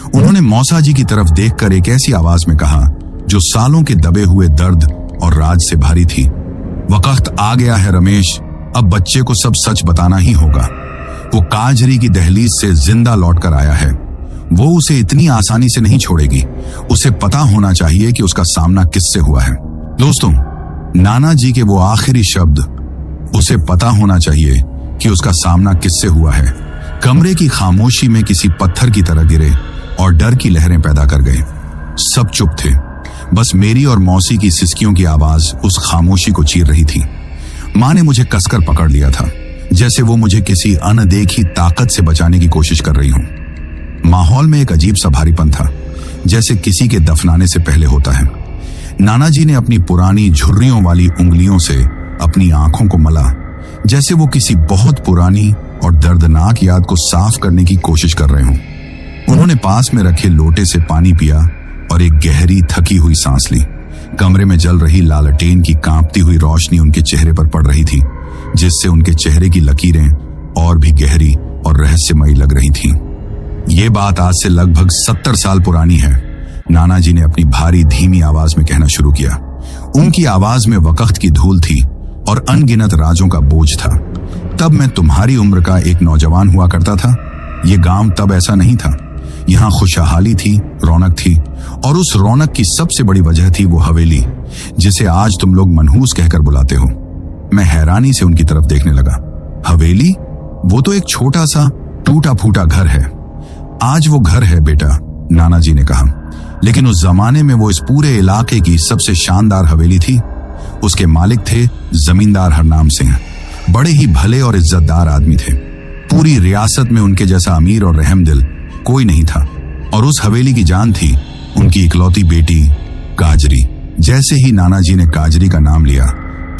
उन्होंने मौसा जी की तरफ देखकर एक ऐसी आवाज में कहा जो सालों के दबे हुए दर्द और राज से भारी थी, वक्त आ गया है रमेश, अब बच्चे को सब सच बताना ही होगा। वो काजरी की दहलीज से जिंदा लौटकर आया है। वो उसे इतनी आसानी से नहीं छोड़ेगी। उसे पता होना चाहिए कि उसका सामना किससे हुआ है। दोस्तों, नाना जी के वो आखिरी शब्द, उसे पता होना चाहिए कि उसका सामना किससे हुआ है, कमरे की खामोशी में किसी पत्थर की तरह गिरे और डर की लहरें पैदा कर गए। सब चुप थे। बस मेरी और मौसी की सिसकियों की आवाज उस खामोशी को चीर रही थी। माँ ने मुझे कसकर पकड़ लिया था, जैसे वो मुझे किसी अनदेखी ताकत से बचाने की कोशिश कर रही हूं। माहौल में एक अजीब सा भारीपन था, जैसे किसी के दफनाने से पहले होता है। नाना जी ने अपनी पुरानी झुर्रियों वाली उंगलियों से अपनी आंखों को मला, जैसे वो किसी बहुत पुरानी और दर्दनाक याद को साफ करने की कोशिश कर रहे हों। उन्होंने पास में रखे लोटे से पानी पिया और एक गहरी थकी हुई सांस ली। कमरे में जल रही लालटेन की कांपती हुई रोशनी उनके चेहरे पर पड़ रही थी, जिससे उनके चेहरे की लकीरें और भी गहरी और रहस्यमयी लग रही थीं। ये बात आज से लगभग 70 साल पुरानी है, नाना जी ने अपनी भारी धीमी आवाज में कहना शुरू किया। उनकी आवाज में वक्त की धूल थी और अनगिनत राजों का बोझ था। तब मैं तुम्हारी उम्र का एक नौजवान हुआ करता था। ये गांव तब ऐसा नहीं था। यहाँ खुशहाली थी, रौनक थी, और उस रौनक की सबसे बड़ी वजह थी वो हवेली, जिसे आज तुम लोग मनहूस कहकर बुलाते हो। मैं हैरानी से उनकी तरफ देखने लगा। हवेली? वो तो एक छोटा सा टूटा फूटा घर है। आज वो घर है बेटा, नाना जी ने कहा, लेकिन उस जमाने में वो इस पूरे इलाके की सबसे शानदार हवेली थी। उसके मालिक थे जमींदार हरनाम सिंह। बड़े ही भले और इज्जतदार आदमी थे। पूरी रियासत में उनके जैसा अमीर और रहमदिल कोई नहीं था। और उस हवेली की जान थी उनकी इकलौती बेटी काजरी। जैसे ही नाना जी ने काजरी का नाम लिया,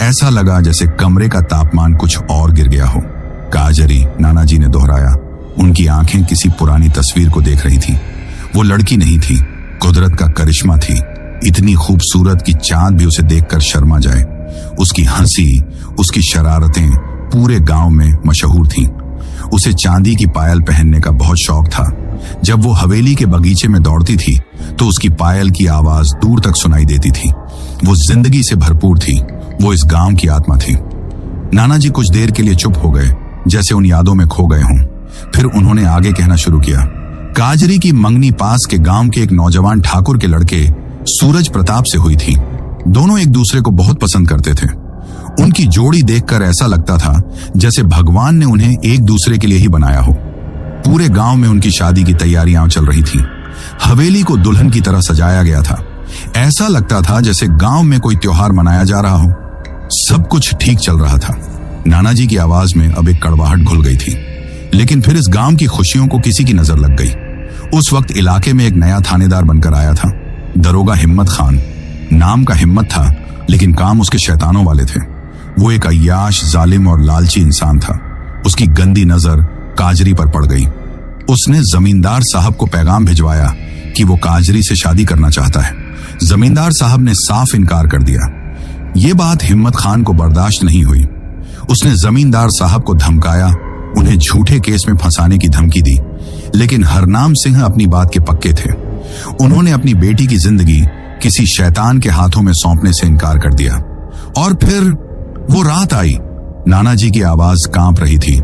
ऐसा लगा जैसे कमरे का तापमान कुछ और गिर गया हो। काजरी, नाना जी ने दोहराया। उनकी आंखें किसी पुरानी तस्वीर को देख रही थीं। वो लड़की नहीं थी, कुदरत का करिश्मा थी। इतनी खूबसूरत कि चांद भी उसे देखकर शर्मा जाए। उसकी हंसी, उसकी शरारतें पूरे गांव में मशहूर थीं। उसे चांदी की पायल पहनने का बहुत शौक था। जब वो हवेली के बगीचे में दौड़ती थी तो उसकी पायल की आवाज दूर तक सुनाई देती थी। वो जिंदगी से भरपूर थी। वो इस गांव की आत्मा थी। नाना जी कुछ देर के लिए चुप हो गए, जैसे उन यादों में खो गए हों। फिर उन्होंने आगे कहना शुरू किया। काजरी की मंगनी पास के गांव के एक नौजवान ठाकुर के लड़के सूरज प्रताप से हुई थी। दोनों एक दूसरे को बहुत पसंद करते थे। उनकी जोड़ी देखकर ऐसा लगता था जैसे भगवान ने उन्हें एक दूसरे के लिए ही बनाया हो। पूरे गांव में उनकी शादी की तैयारियां चल रही थीं। हवेली को दुल्हन की तरह सजाया गया था। ऐसा लगता था जैसे गांव में कोई त्योहार मनाया जा रहा हो। सब कुछ ठीक चल रहा था। नाना जी की आवाज में अब एक कड़वाहट घुल गई थी। लेकिन फिर इस गांव की खुशियों को किसी की नजर लग गई। उस वक्त इलाके में एक नया थानेदार बनकर आया था, दरोगा हिम्मत खान। नाम का हिम्मत था, लेकिन काम उसके शैतानों वाले थे। वो एक अय्याश, जालिम और लालची इंसान था। उसकी गंदी नजर काजरी पर पड़ गई। उसने जमींदार साहब को पैगाम भिजवाया कि वो काजरी से शादी करना चाहता है। जमींदार साहब ने साफ इनकार कर दिया। ये बात हिम्मत खान को बर्दाश्त नहीं हुई। उसने जमींदार साहब को धमकाया, उन्हें झूठे केस में फंसाने की धमकी दी। लेकिन हरनाम सिंह अपनी बात के पक्के थे। उन्होंने अपनी बेटी की जिंदगी किसी शैतान के हाथों में सौंपने से इनकार कर दिया। और फिर वो रात आई। नाना जी की आवाज कांप रही थी।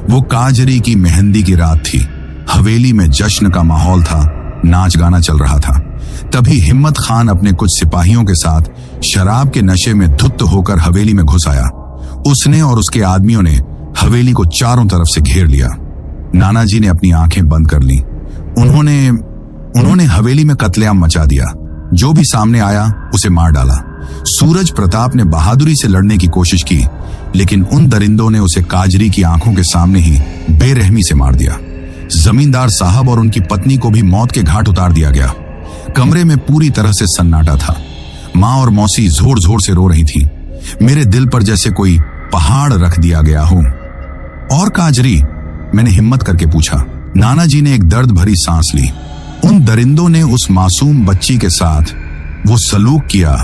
वो काजरी की मेहंदी की रात थी। हवेली में जश्न का माहौल था, नाच गाना चल रहा था। तभी हिम्मत खान अपने कुछ सिपाहियों के साथ शराब के नशे में धुत होकर हवेली में घुस आया। उसने और उसके आदमियों ने हवेली को चारों तरफ से घेर लिया। नाना जी ने अपनी आंखें बंद कर ली। उन्होंने हवेली में कत्लेआम मचा दिया। जो भी सामने आया उसे मार डाला। सूरज प्रताप ने बहादुरी से लड़ने की कोशिश की, लेकिन उन दरिंदों ने उसे काजरी की आंखों के सामने ही बेरहमी से मार दिया। जमींदार साहब और उनकी पत्नी को भी मौत के घाट उतार दिया गया। कमरे में पूरी तरह से सन्नाटा था। माँ और मौसी जोर जोर से रो रही थी। मेरे दिल पर जैसे कोई पहाड़ रख दिया गया हो। और काजरी? मैंने हिम्मत करके पूछा। नाना जी ने एक दर्द भरी सांस ली। उन दरिंदों ने उस मासूम बच्ची के साथ वो सलूक किया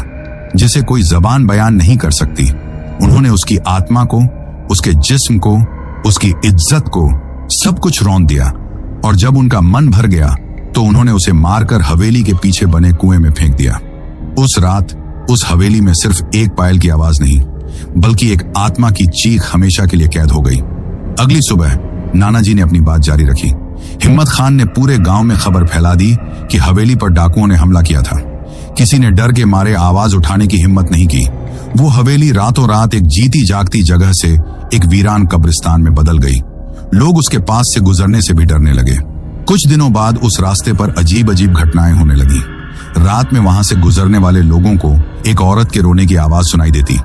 जिसे कोई जबान बयान नहीं कर सकती। उन्होंने उसकी आत्मा को, उसके जिस्म को, उसकी इज्जत को सब कुछ रौंद दिया। और जब उनका मन भर गया तो उन्होंने उसे मारकर हवेली के पीछे बने कुएं में फेंक दिया। उस रात उस हवेली में सिर्फ एक पायल की आवाज नहीं, बल्कि एक आत्मा की चीख हमेशा के लिए कैद हो गई। अगली सुबह नाना जी ने अपनी बात जारी रखी। हिम्मत खान ने पूरे गांव में खबर फैला दी कि हवेली पर डाकुओं ने हमला किया था। किसी ने डर के मारे आवाज उठाने की हिम्मत नहीं की। वो हवेली रातों रात एक जीती जागती जगह से एक वीरान कब्रिस्तान में बदल गई। लोग उसके पास से गुजरने से भी डरने लगे। कुछ दिनों बाद उस रास्ते पर अजीब अजीब घटनाएं होने लगी। रात में वहां से गुजरने वाले लोगों को एक औरत के रोने की आवाज सुनाई देती।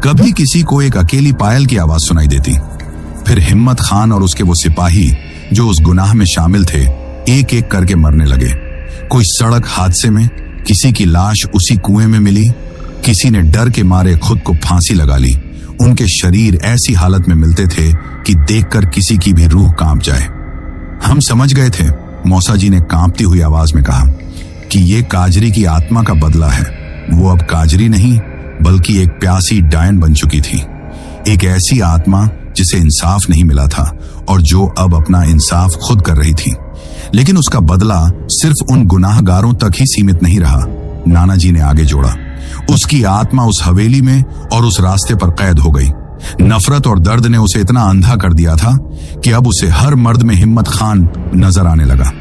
कभी किसी को एक अकेली पायल की आवाज सुनाई देती। फिर हिम्मत खान और उसके वो सिपाही जो उस गुनाह में शामिल थे, एक एक करके मरने लगे। कोई सड़क हादसे में, किसी की लाश उसी कुएं में मिली, किसी ने डर के मारे खुद को फांसी लगा ली। उनके शरीर ऐसी हालत में मिलते थे कि देखकर किसी की भी रूह कांप जाए। हम समझ गए थे, मौसा जी ने कांपती हुई आवाज में कहा, कि ये काजरी की आत्मा का बदला है। वो अब काजरी नहीं, बल्कि एक प्यासी डायन बन चुकी थी। एक ऐसी आत्मा जिसे इंसाफ नहीं मिला था और जो अब अपना इंसाफ खुद कर रही थी। लेकिन उसका बदला सिर्फ उन गुनाहगारों तक ही सीमित नहीं रहा। नाना जी ने आगे जोड़ा, उसकी आत्मा उस हवेली में और उस रास्ते पर कैद हो गई। नफरत और दर्द ने उसे इतना अंधा कर दिया था कि अब उसे हर मर्द में हिम्मत खान नजर आने लगा।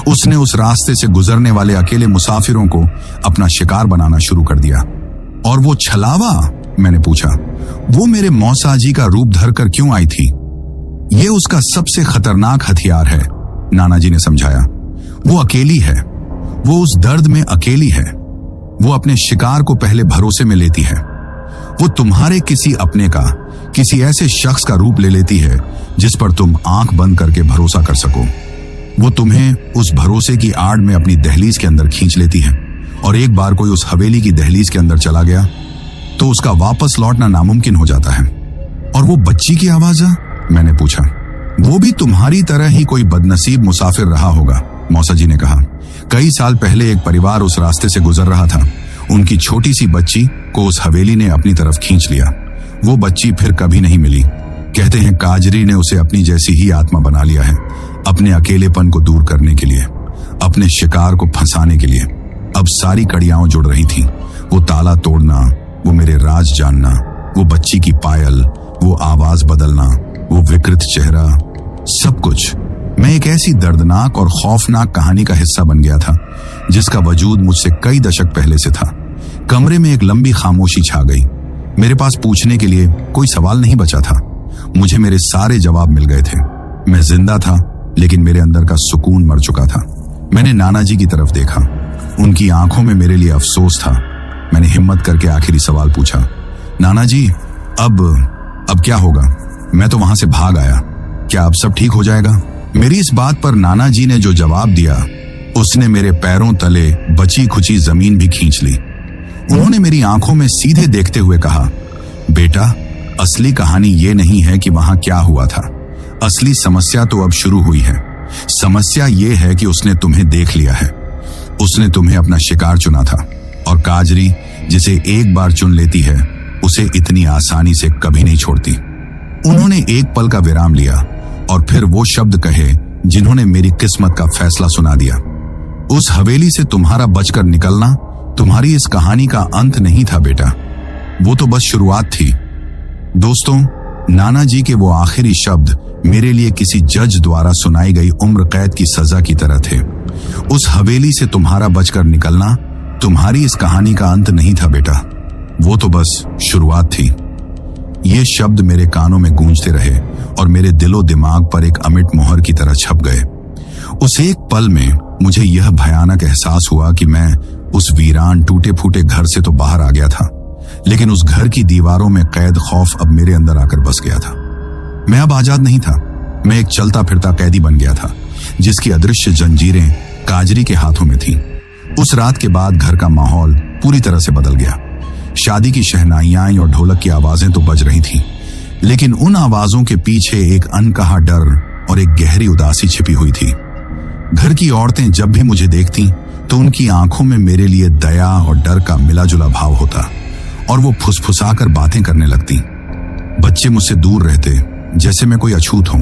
उसने उस रास्ते से गुजरने वाले अकेले मुसाफिरों को अपना शिकार बनाना शुरू कर दिया। और वो छलावा मैंने पूछा। वो मेरे मौसा जी का रूप धरकर क्यों आई थी? ये उसका सबसे खतरनाक हथियार है, नाना जी ने समझाया। वो अकेली है, वो उस दर्द में अकेली है। वो अपने शिकार को पहले भरोसे में लेती है। वो तुम्हारे किसी अपने का, किसी ऐसे शख्स का रूप ले लेती है जिस पर तुम आंख बंद करके भरोसा कर सको। वो तुम्हें उस भरोसे की आड़ में अपनी दहलीज के अंदर खींच लेती है, और एक बार कोई उस हवेली की दहलीज के अंदर चला गया तो उसका वापस लौटना नामुमकिन हो जाता है। और वो बच्ची की आवाज है? मैंने पूछा। वो भी तुम्हारी तरह ही कोई बदनसीब मुसाफिर रहा होगा, मौसा जी ने कहा। कई साल पहले एक परिवार उस रास्ते से गुजर रहा था। उनकी छोटी सी बच्ची को उस हवेली ने अपनी तरफ खींच लिया। वो बच्ची फिर कभी नहीं मिली। कहते हैं काजरी ने उसे अपनी जैसी ही आत्मा बना लिया है, अपने अकेलेपन को दूर करने के लिए, अपने शिकार को फंसाने के लिए। अब सारी कड़ियां जुड़ रही थीं। वो ताला तोड़ना, वो मेरे राज जानना, वो बच्ची की पायल, वो आवाज बदलना, वो विकृत चेहरा, सब कुछ। मैं एक ऐसी दर्दनाक और खौफनाक कहानी का हिस्सा बन गया था जिसका वजूद मुझसे कई दशक पहले से था। कमरे में एक लंबी खामोशी छा गई। मेरे पास पूछने के लिए कोई सवाल नहीं बचा था। मुझे मेरे सारे जवाब मिल गए थे। मैं जिंदा था, लेकिन मेरे अंदर का सुकून मर चुका था। मैंने नाना जी की तरफ देखा। उनकी आंखों में मेरे लिए अफसोस था। मैंने हिम्मत करके आखिरी सवाल पूछा, नाना जी, अब क्या होगा? मैं तो वहां से भाग आया, क्या अब सब ठीक हो जाएगा? मेरी इस बात पर नाना जी ने जो जवाब दिया, उसने मेरे पैरों तले बची खुची जमीन भी खींच ली। उन्होंने मेरी आंखों में सीधे देखते हुए कहा, बेटा, असली कहानी ये नहीं है कि वहां क्या हुआ था। असली समस्या तो अब शुरू हुई है। समस्या ये है कि उसने तुम्हें देख लिया है। उसने तुम्हें अपना शिकार चुना था, और काजरी जिसे एक बार चुन लेती है उसे इतनी आसानी से कभी नहीं छोड़ती। उन्होंने एक पल का विराम लिया और फिर वो शब्द कहे जिन्होंने मेरी किस्मत का फैसला सुना दिया। उस हवेली से तुम्हारा बचकर निकलना तुम्हारी इस कहानी का अंत नहीं था बेटा, वो तो बस शुरुआत थी। दोस्तों, नाना जी के वो आखिरी शब्द मेरे लिए किसी जज द्वारा सुनाई गई उम्र कैद की सजा की तरह थे। उस हवेली से तुम्हारा बचकर निकलना तुम्हारी इस कहानी का अंत नहीं था बेटा, वो तो बस शुरुआत थी। ये शब्द मेरे कानों में गूंजते रहे और मेरे दिलो दिमाग पर एक अमिट मोहर की तरह छप गए। उस एक पल में मुझे यह भयानक एहसास हुआ कि मैं उस वीरान टूटे फूटे घर से तो बाहर आ गया था, लेकिन उस घर की दीवारों में कैद खौफ अब मेरे अंदर आकर बस गया था। मैं अब आजाद नहीं था, मैं एक चलता फिरता कैदी बन गया था जिसकी अदृश्य जंजीरें काजरी के हाथों में थीं। उस रात के बाद घर का माहौल पूरी तरह से बदल गया। शादी की शहनाइयां और ढोलक की आवाजें तो बज रही थीं, लेकिन उन आवाजों के पीछे एक अनकहा डर और एक गहरी उदासी छिपी हुई थी। घर की औरतें जब भी मुझे देखती तो उनकी आंखों में मेरे लिए दया और डर का मिलाजुला भाव होता और वो फुसफुसाकर बातें करने लगती। बच्चे मुझसे दूर रहते जैसे मैं कोई अछूत हूं।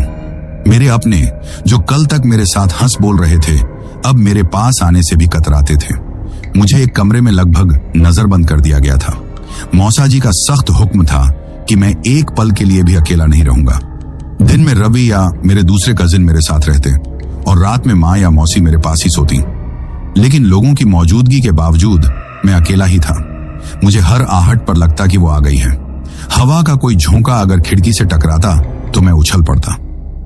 मेरे अपने जो कल तक मेरे साथ हंस बोल रहे थे अब मेरे पास आने से भी कतराते थे। मुझे एक कमरे में लगभग नजरबंद कर दिया गया था। मौसा जी का सख्त हुक्म था कि मैं एक पल के लिए भी अकेला नहीं रहूंगा। दिन में रवि या मेरे दूसरे कजिन मेरे साथ रहते और रात में माँ या मौसी मेरे पास ही सोती, लेकिन लोगों की मौजूदगी के बावजूद मैं अकेला ही था। मुझे हर आहट पर लगता कि वो आ गई है। हवा का कोई झोंका अगर खिड़की से टकराता तो मैं उछल पड़ता।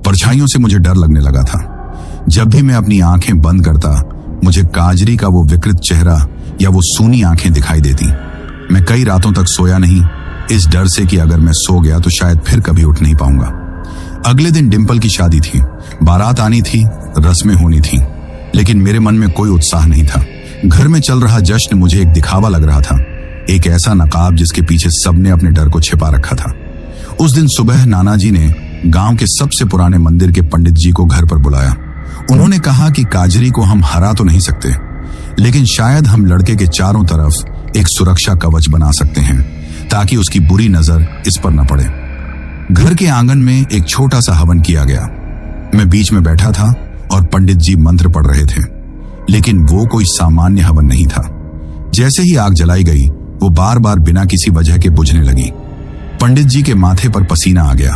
परछाइयों से मुझे डर लगने लगा था। जब भी मैं अपनी आंखें बंद करता मुझे काजरी का वो विकृत चेहरा या वो सूनी आंखें दिखाई देती। मैं कई रातों तक सोया नहीं, इस डर से कि अगर मैं सो गया तो शायद फिर कभी उठ नहीं पाऊंगा। अगले दिन डिंपल की शादी थी। बारात आनी थी, रस्में होनी थी, लेकिन मेरे मन में कोई उत्साह नहीं था। घर में चल रहा जश्न मुझे एक दिखावा लग रहा था, एक ऐसा नकाब जिसके पीछे सबने अपने डर को छिपा रखा था। उस दिन सुबह नाना जी ने गांव के सबसे पुराने मंदिर के पंडित जी को घर पर बुलाया। उन्होंने कहा कि काजरी को हम हरा तो नहीं सकते, लेकिन शायद हम लड़के के चारों तरफ एक सुरक्षा कवच बना सकते हैं ताकि उसकी बुरी नजर इस पर न पड़े। घर के आंगन में एक छोटा सा हवन किया गया। मैं बीच में बैठा था और पंडित जी मंत्र पढ़ रहे थे, लेकिन वो कोई सामान्य हवन नहीं था। जैसे ही आग जलाई गई वो बार बार बिना किसी वजह के बुझने लगी। पंडित जी के माथे पर पसीना आ गया।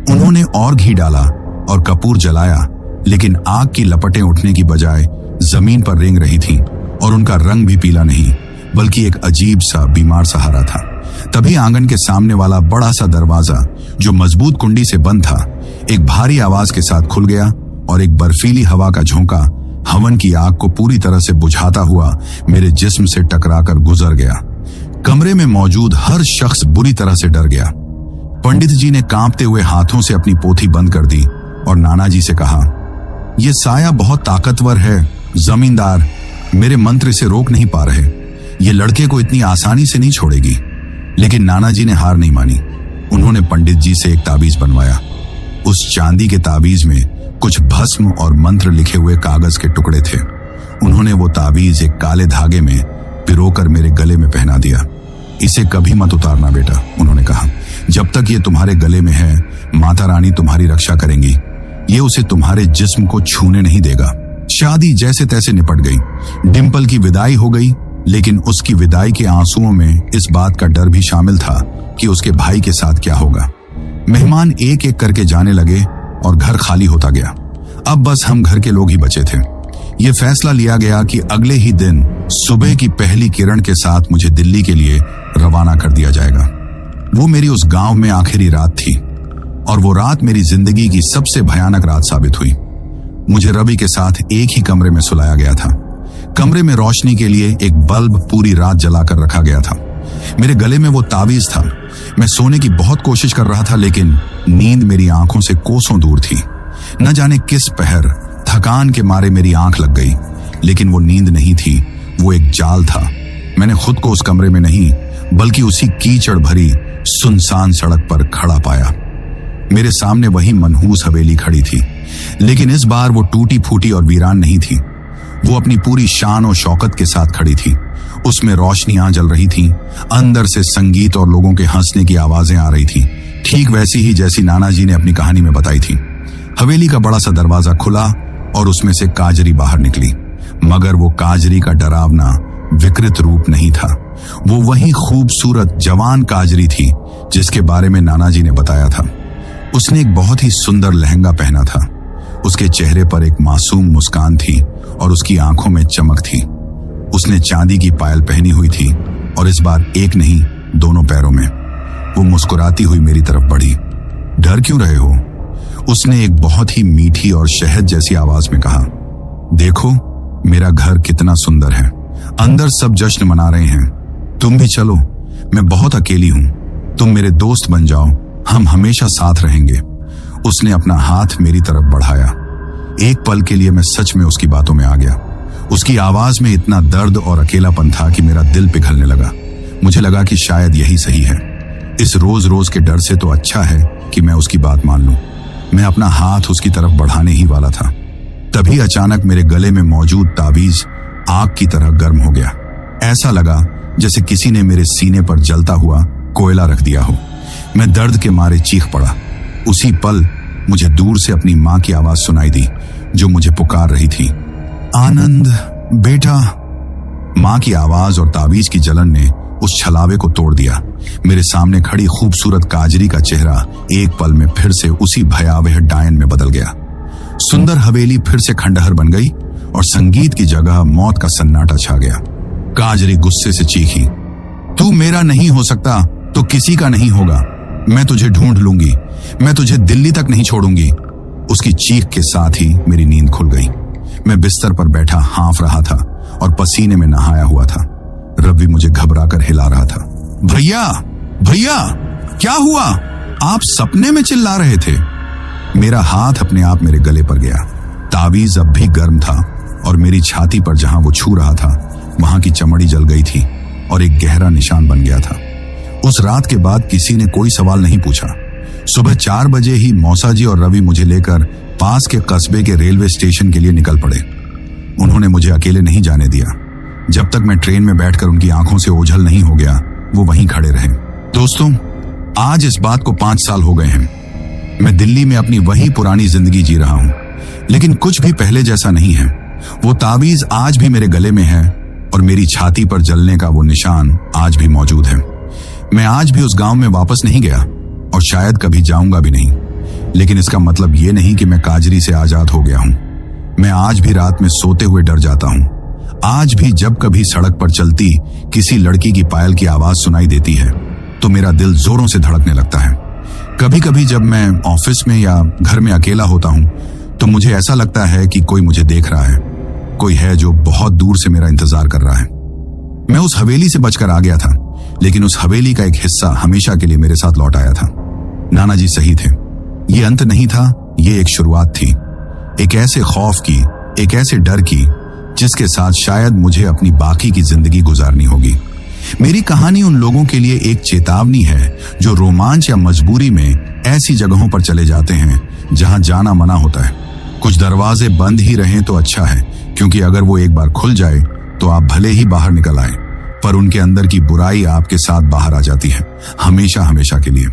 उन्होंने और घी डाला और कपूर जलाया, लेकिन आग की लपटें उठने की बजाय जमीन पर रेंग रही थीं और उनका रंग भी पीला नहीं बल्कि एक अजीब सा बीमार सहारा था। तभी आंगन के सामने वाला बड़ा सा दरवाजा जो मजबूत कुंडी से बंद था एक भारी आवाज के साथ खुल गया और एक बर्फीली हवा का झोंका हवन की आग को पूरी तरह से बुझाता हुआ मेरे जिस्म से टकराकर गुजर गया। कमरे में मौजूद हर शख्स बुरी तरह से डर गया। पंडित जी ने कांपते हुए हाथों से अपनी पोथी बंद कर दी और नाना जी से कहा, यह साया बहुत ताकतवर है जमींदार, मेरे मंत्र इसे रोक नहीं पा रहे। ये लड़के को इतनी आसानी से नहीं छोड़ेगी। लेकिन नाना जी ने हार नहीं मानी। उन्होंने पंडित जी से एक ताबीज बनवाया। उस चांदी के ताबीज में कुछ भस्म और मंत्र लिखे हुए कागज के टुकड़े थे। उन्होंने वो ताबीज एक काले धागे में पिरोकर मेरे गले में पहना दिया। इसे कभी मत उतारना बेटा, उन्होंने कहा। जब तक ये तुम्हारे गले में है माता रानी तुम्हारी रक्षा करेंगी। ये उसे तुम्हारे जिस्म को छूने नहीं देगा। शादी जैसे तैसे निपट गई। डिंपल की विदाई हो गई, लेकिन उसकी विदाई के आंसुओं में इस बात का डर भी शामिल था कि उसके भाई के साथ क्या होगा। मेहमान एक एक करके जाने लगे और घर खाली होता गया। अब बस हम घर के लोग ही बचे थे। ये फैसला लिया गया कि अगले ही दिन सुबह की पहली किरण के साथ मुझे दिल्ली के लिए रवाना कर दिया जाएगा। वो मेरी उस गांव में आखिरी रात थी और वो रात मेरी जिंदगी की सबसे भयानक रात साबित हुई। मुझे रवि के साथ एक ही कमरे में सुलाया गया था। कमरे में रोशनी के लिए एक बल्ब पूरी रात जलाकर रखा गया था। मेरे गले में वो ताबीज था। मैं सोने की बहुत कोशिश कर रहा था, लेकिन नींद मेरी आंखों से कोसों दूर थी। न जाने किस पहर थकान के मारे मेरी आंख लग गई, लेकिन वो नींद नहीं थी, वो एक जाल था। मैंने खुद को उस कमरे में नहीं बल्कि उसी कीचड़ भरी सुनसान सड़क पर खड़ा पाया। मेरे सामने वही मनहूस हवेली खड़ी थी, लेकिन इस बार वो टूटी फूटी और वीरान नहीं थी। वो अपनी पूरी शान और शौकत के साथ खड़ी थी। उसमें रोशनियां जल रही थीं, अंदर से संगीत और लोगों के हंसने की आवाजें आ रही थीं, ठीक वैसी ही जैसी नाना जी ने अपनी कहानी में बताई थी। हवेली का बड़ा सा दरवाजा खुला और उसमें से काजरी बाहर निकली, मगर वो काजरी का डरावना विकृत रूप नहीं था। वो वही खूबसूरत जवान काजरी थी जिसके बारे में नाना जी ने बताया था। उसने एक बहुत ही सुंदर लहंगा पहना था। उसके चेहरे पर एक मासूम मुस्कान थी और उसकी आंखों में चमक थी। उसने चांदी की पायल पहनी हुई थी और इस बार एक नहीं दोनों पैरों में। वो मुस्कुराती हुई मेरी तरफ बढ़ी। डर क्यों रहे हो? उसने एक बहुत ही मीठी और शहद जैसी आवाज में कहा। देखो मेरा घर कितना सुंदर है, अंदर सब जश्न मना रहे हैं। तुम भी चलो, मैं बहुत अकेली हूं, तुम मेरे दोस्त बन जाओ, हम हमेशा साथ रहेंगे। उसने अपना हाथ मेरी तरफ बढ़ाया। एक पल के लिए मैं सच में उसकी बातों में आ गया। उसकी आवाज में इतना दर्द और अकेलापन था कि मेरा दिल पिघलने लगा। मुझे लगा कि शायद यही सही है। इस रोज रोज के डर से तो अच्छा है कि मैं उसकी बात मान लूं। मैं अपना हाथ उसकी तरफ बढ़ाने ही वाला था, तभी अचानक मेरे गले में मौजूद ताबीज आग की तरह गर्म हो गया। ऐसा लगा जैसे किसी ने मेरे सीने पर जलता हुआ कोयला रख दिया हो। मैं दर्द के मारे चीख पड़ा। उसी पल मुझे दूर से अपनी मां की आवाज सुनाई दी जो मुझे पुकार रही थी, आनंद बेटा। मां की आवाज और ताबीज की जलन ने उस छलावे को तोड़ दिया। मेरे सामने खड़ी खूबसूरत काजरी का चेहरा एक पल में फिर से उसी भयावह डायन में बदल गया। सुंदर हवेली फिर से खंडहर बन गई और संगीत की जगह मौत का सन्नाटा छा गया। काजरी गुस्से से चीखी, तू मेरा नहीं हो सकता तो किसी का नहीं होगा। मैं तुझे ढूंढ लूंगी, मैं तुझे दिल्ली तक नहीं छोड़ूंगी। उसकी चीख के साथ ही मेरी नींद खुल गई। मैं बिस्तर पर बैठा हाँफ रहा था और पसीने में नहाया हुआ था। रवि मुझे घबराकर हिला रहा था। भैया भैया क्या हुआ? आप सपने में चिल्ला रहे थे। मेरा हाथ अपने आप मेरे गले पर गया। ताबीज अब भी गर्म था और मेरी छाती पर जहां वो छू रहा था वहां की चमड़ी जल गई थी और एक गहरा निशान बन गया था। उस रात के बाद किसी ने कोई सवाल नहीं पूछा। सुबह 4 बजे ही मौसा जी और रवि मुझे लेकर पास के कस्बे के रेलवे स्टेशन के लिए निकल पड़े। उन्होंने मुझे अकेले नहीं जाने दिया। जब तक मैं ट्रेन में बैठकर उनकी आंखों से ओझल नहीं हो गया, वो वहीं खड़े रहे। दोस्तों, आज इस बात को 5 साल हो गए हैं। मैं दिल्ली में अपनी वही पुरानी जिंदगी जी रहा हूं, लेकिन कुछ भी पहले जैसा नहीं है। वो ताबीज आज भी मेरे गले में है और मेरी छाती पर जलने का वो निशान आज भी मौजूद है। मैं आज भी उस गांव में वापस नहीं गया और शायद कभी जाऊंगा भी नहीं, लेकिन इसका मतलब ये नहीं कि मैं काजरी से आजाद हो गया हूं। मैं आज भी रात में सोते हुए डर जाता हूं। आज भी जब कभी सड़क पर चलती किसी लड़की की पायल की आवाज सुनाई देती है तो मेरा दिल जोरों से धड़कने लगता है। कभी कभी जब मैं ऑफिस में या घर में अकेला होता हूं तो मुझे ऐसा लगता है कि कोई मुझे देख रहा है, कोई है जो बहुत दूर से मेरा इंतजार कर रहा है। मैं उस हवेली से बचकर आ गया था, लेकिन उस हवेली का एक हिस्सा हमेशा के लिए मेरे साथ लौट आया था। नाना जी सही थे, ये अंत नहीं था, ये एक शुरुआत थी, एक ऐसे खौफ की, एक ऐसे डर की जिसके साथ शायद मुझे अपनी बाकी की जिंदगी गुजारनी होगी। मेरी कहानी उन लोगों के लिए एक चेतावनी है जो रोमांच या मजबूरी में ऐसी जगहों पर चले जाते हैं जहां जाना मना होता है। कुछ दरवाजे बंद ही रहें तो अच्छा है, क्योंकि अगर वो एक बार खुल जाए तो आप भले ही बाहर निकल आए, पर उनके अंदर की बुराई आपके साथ बाहर आ जाती है, हमेशा हमेशा के लिए।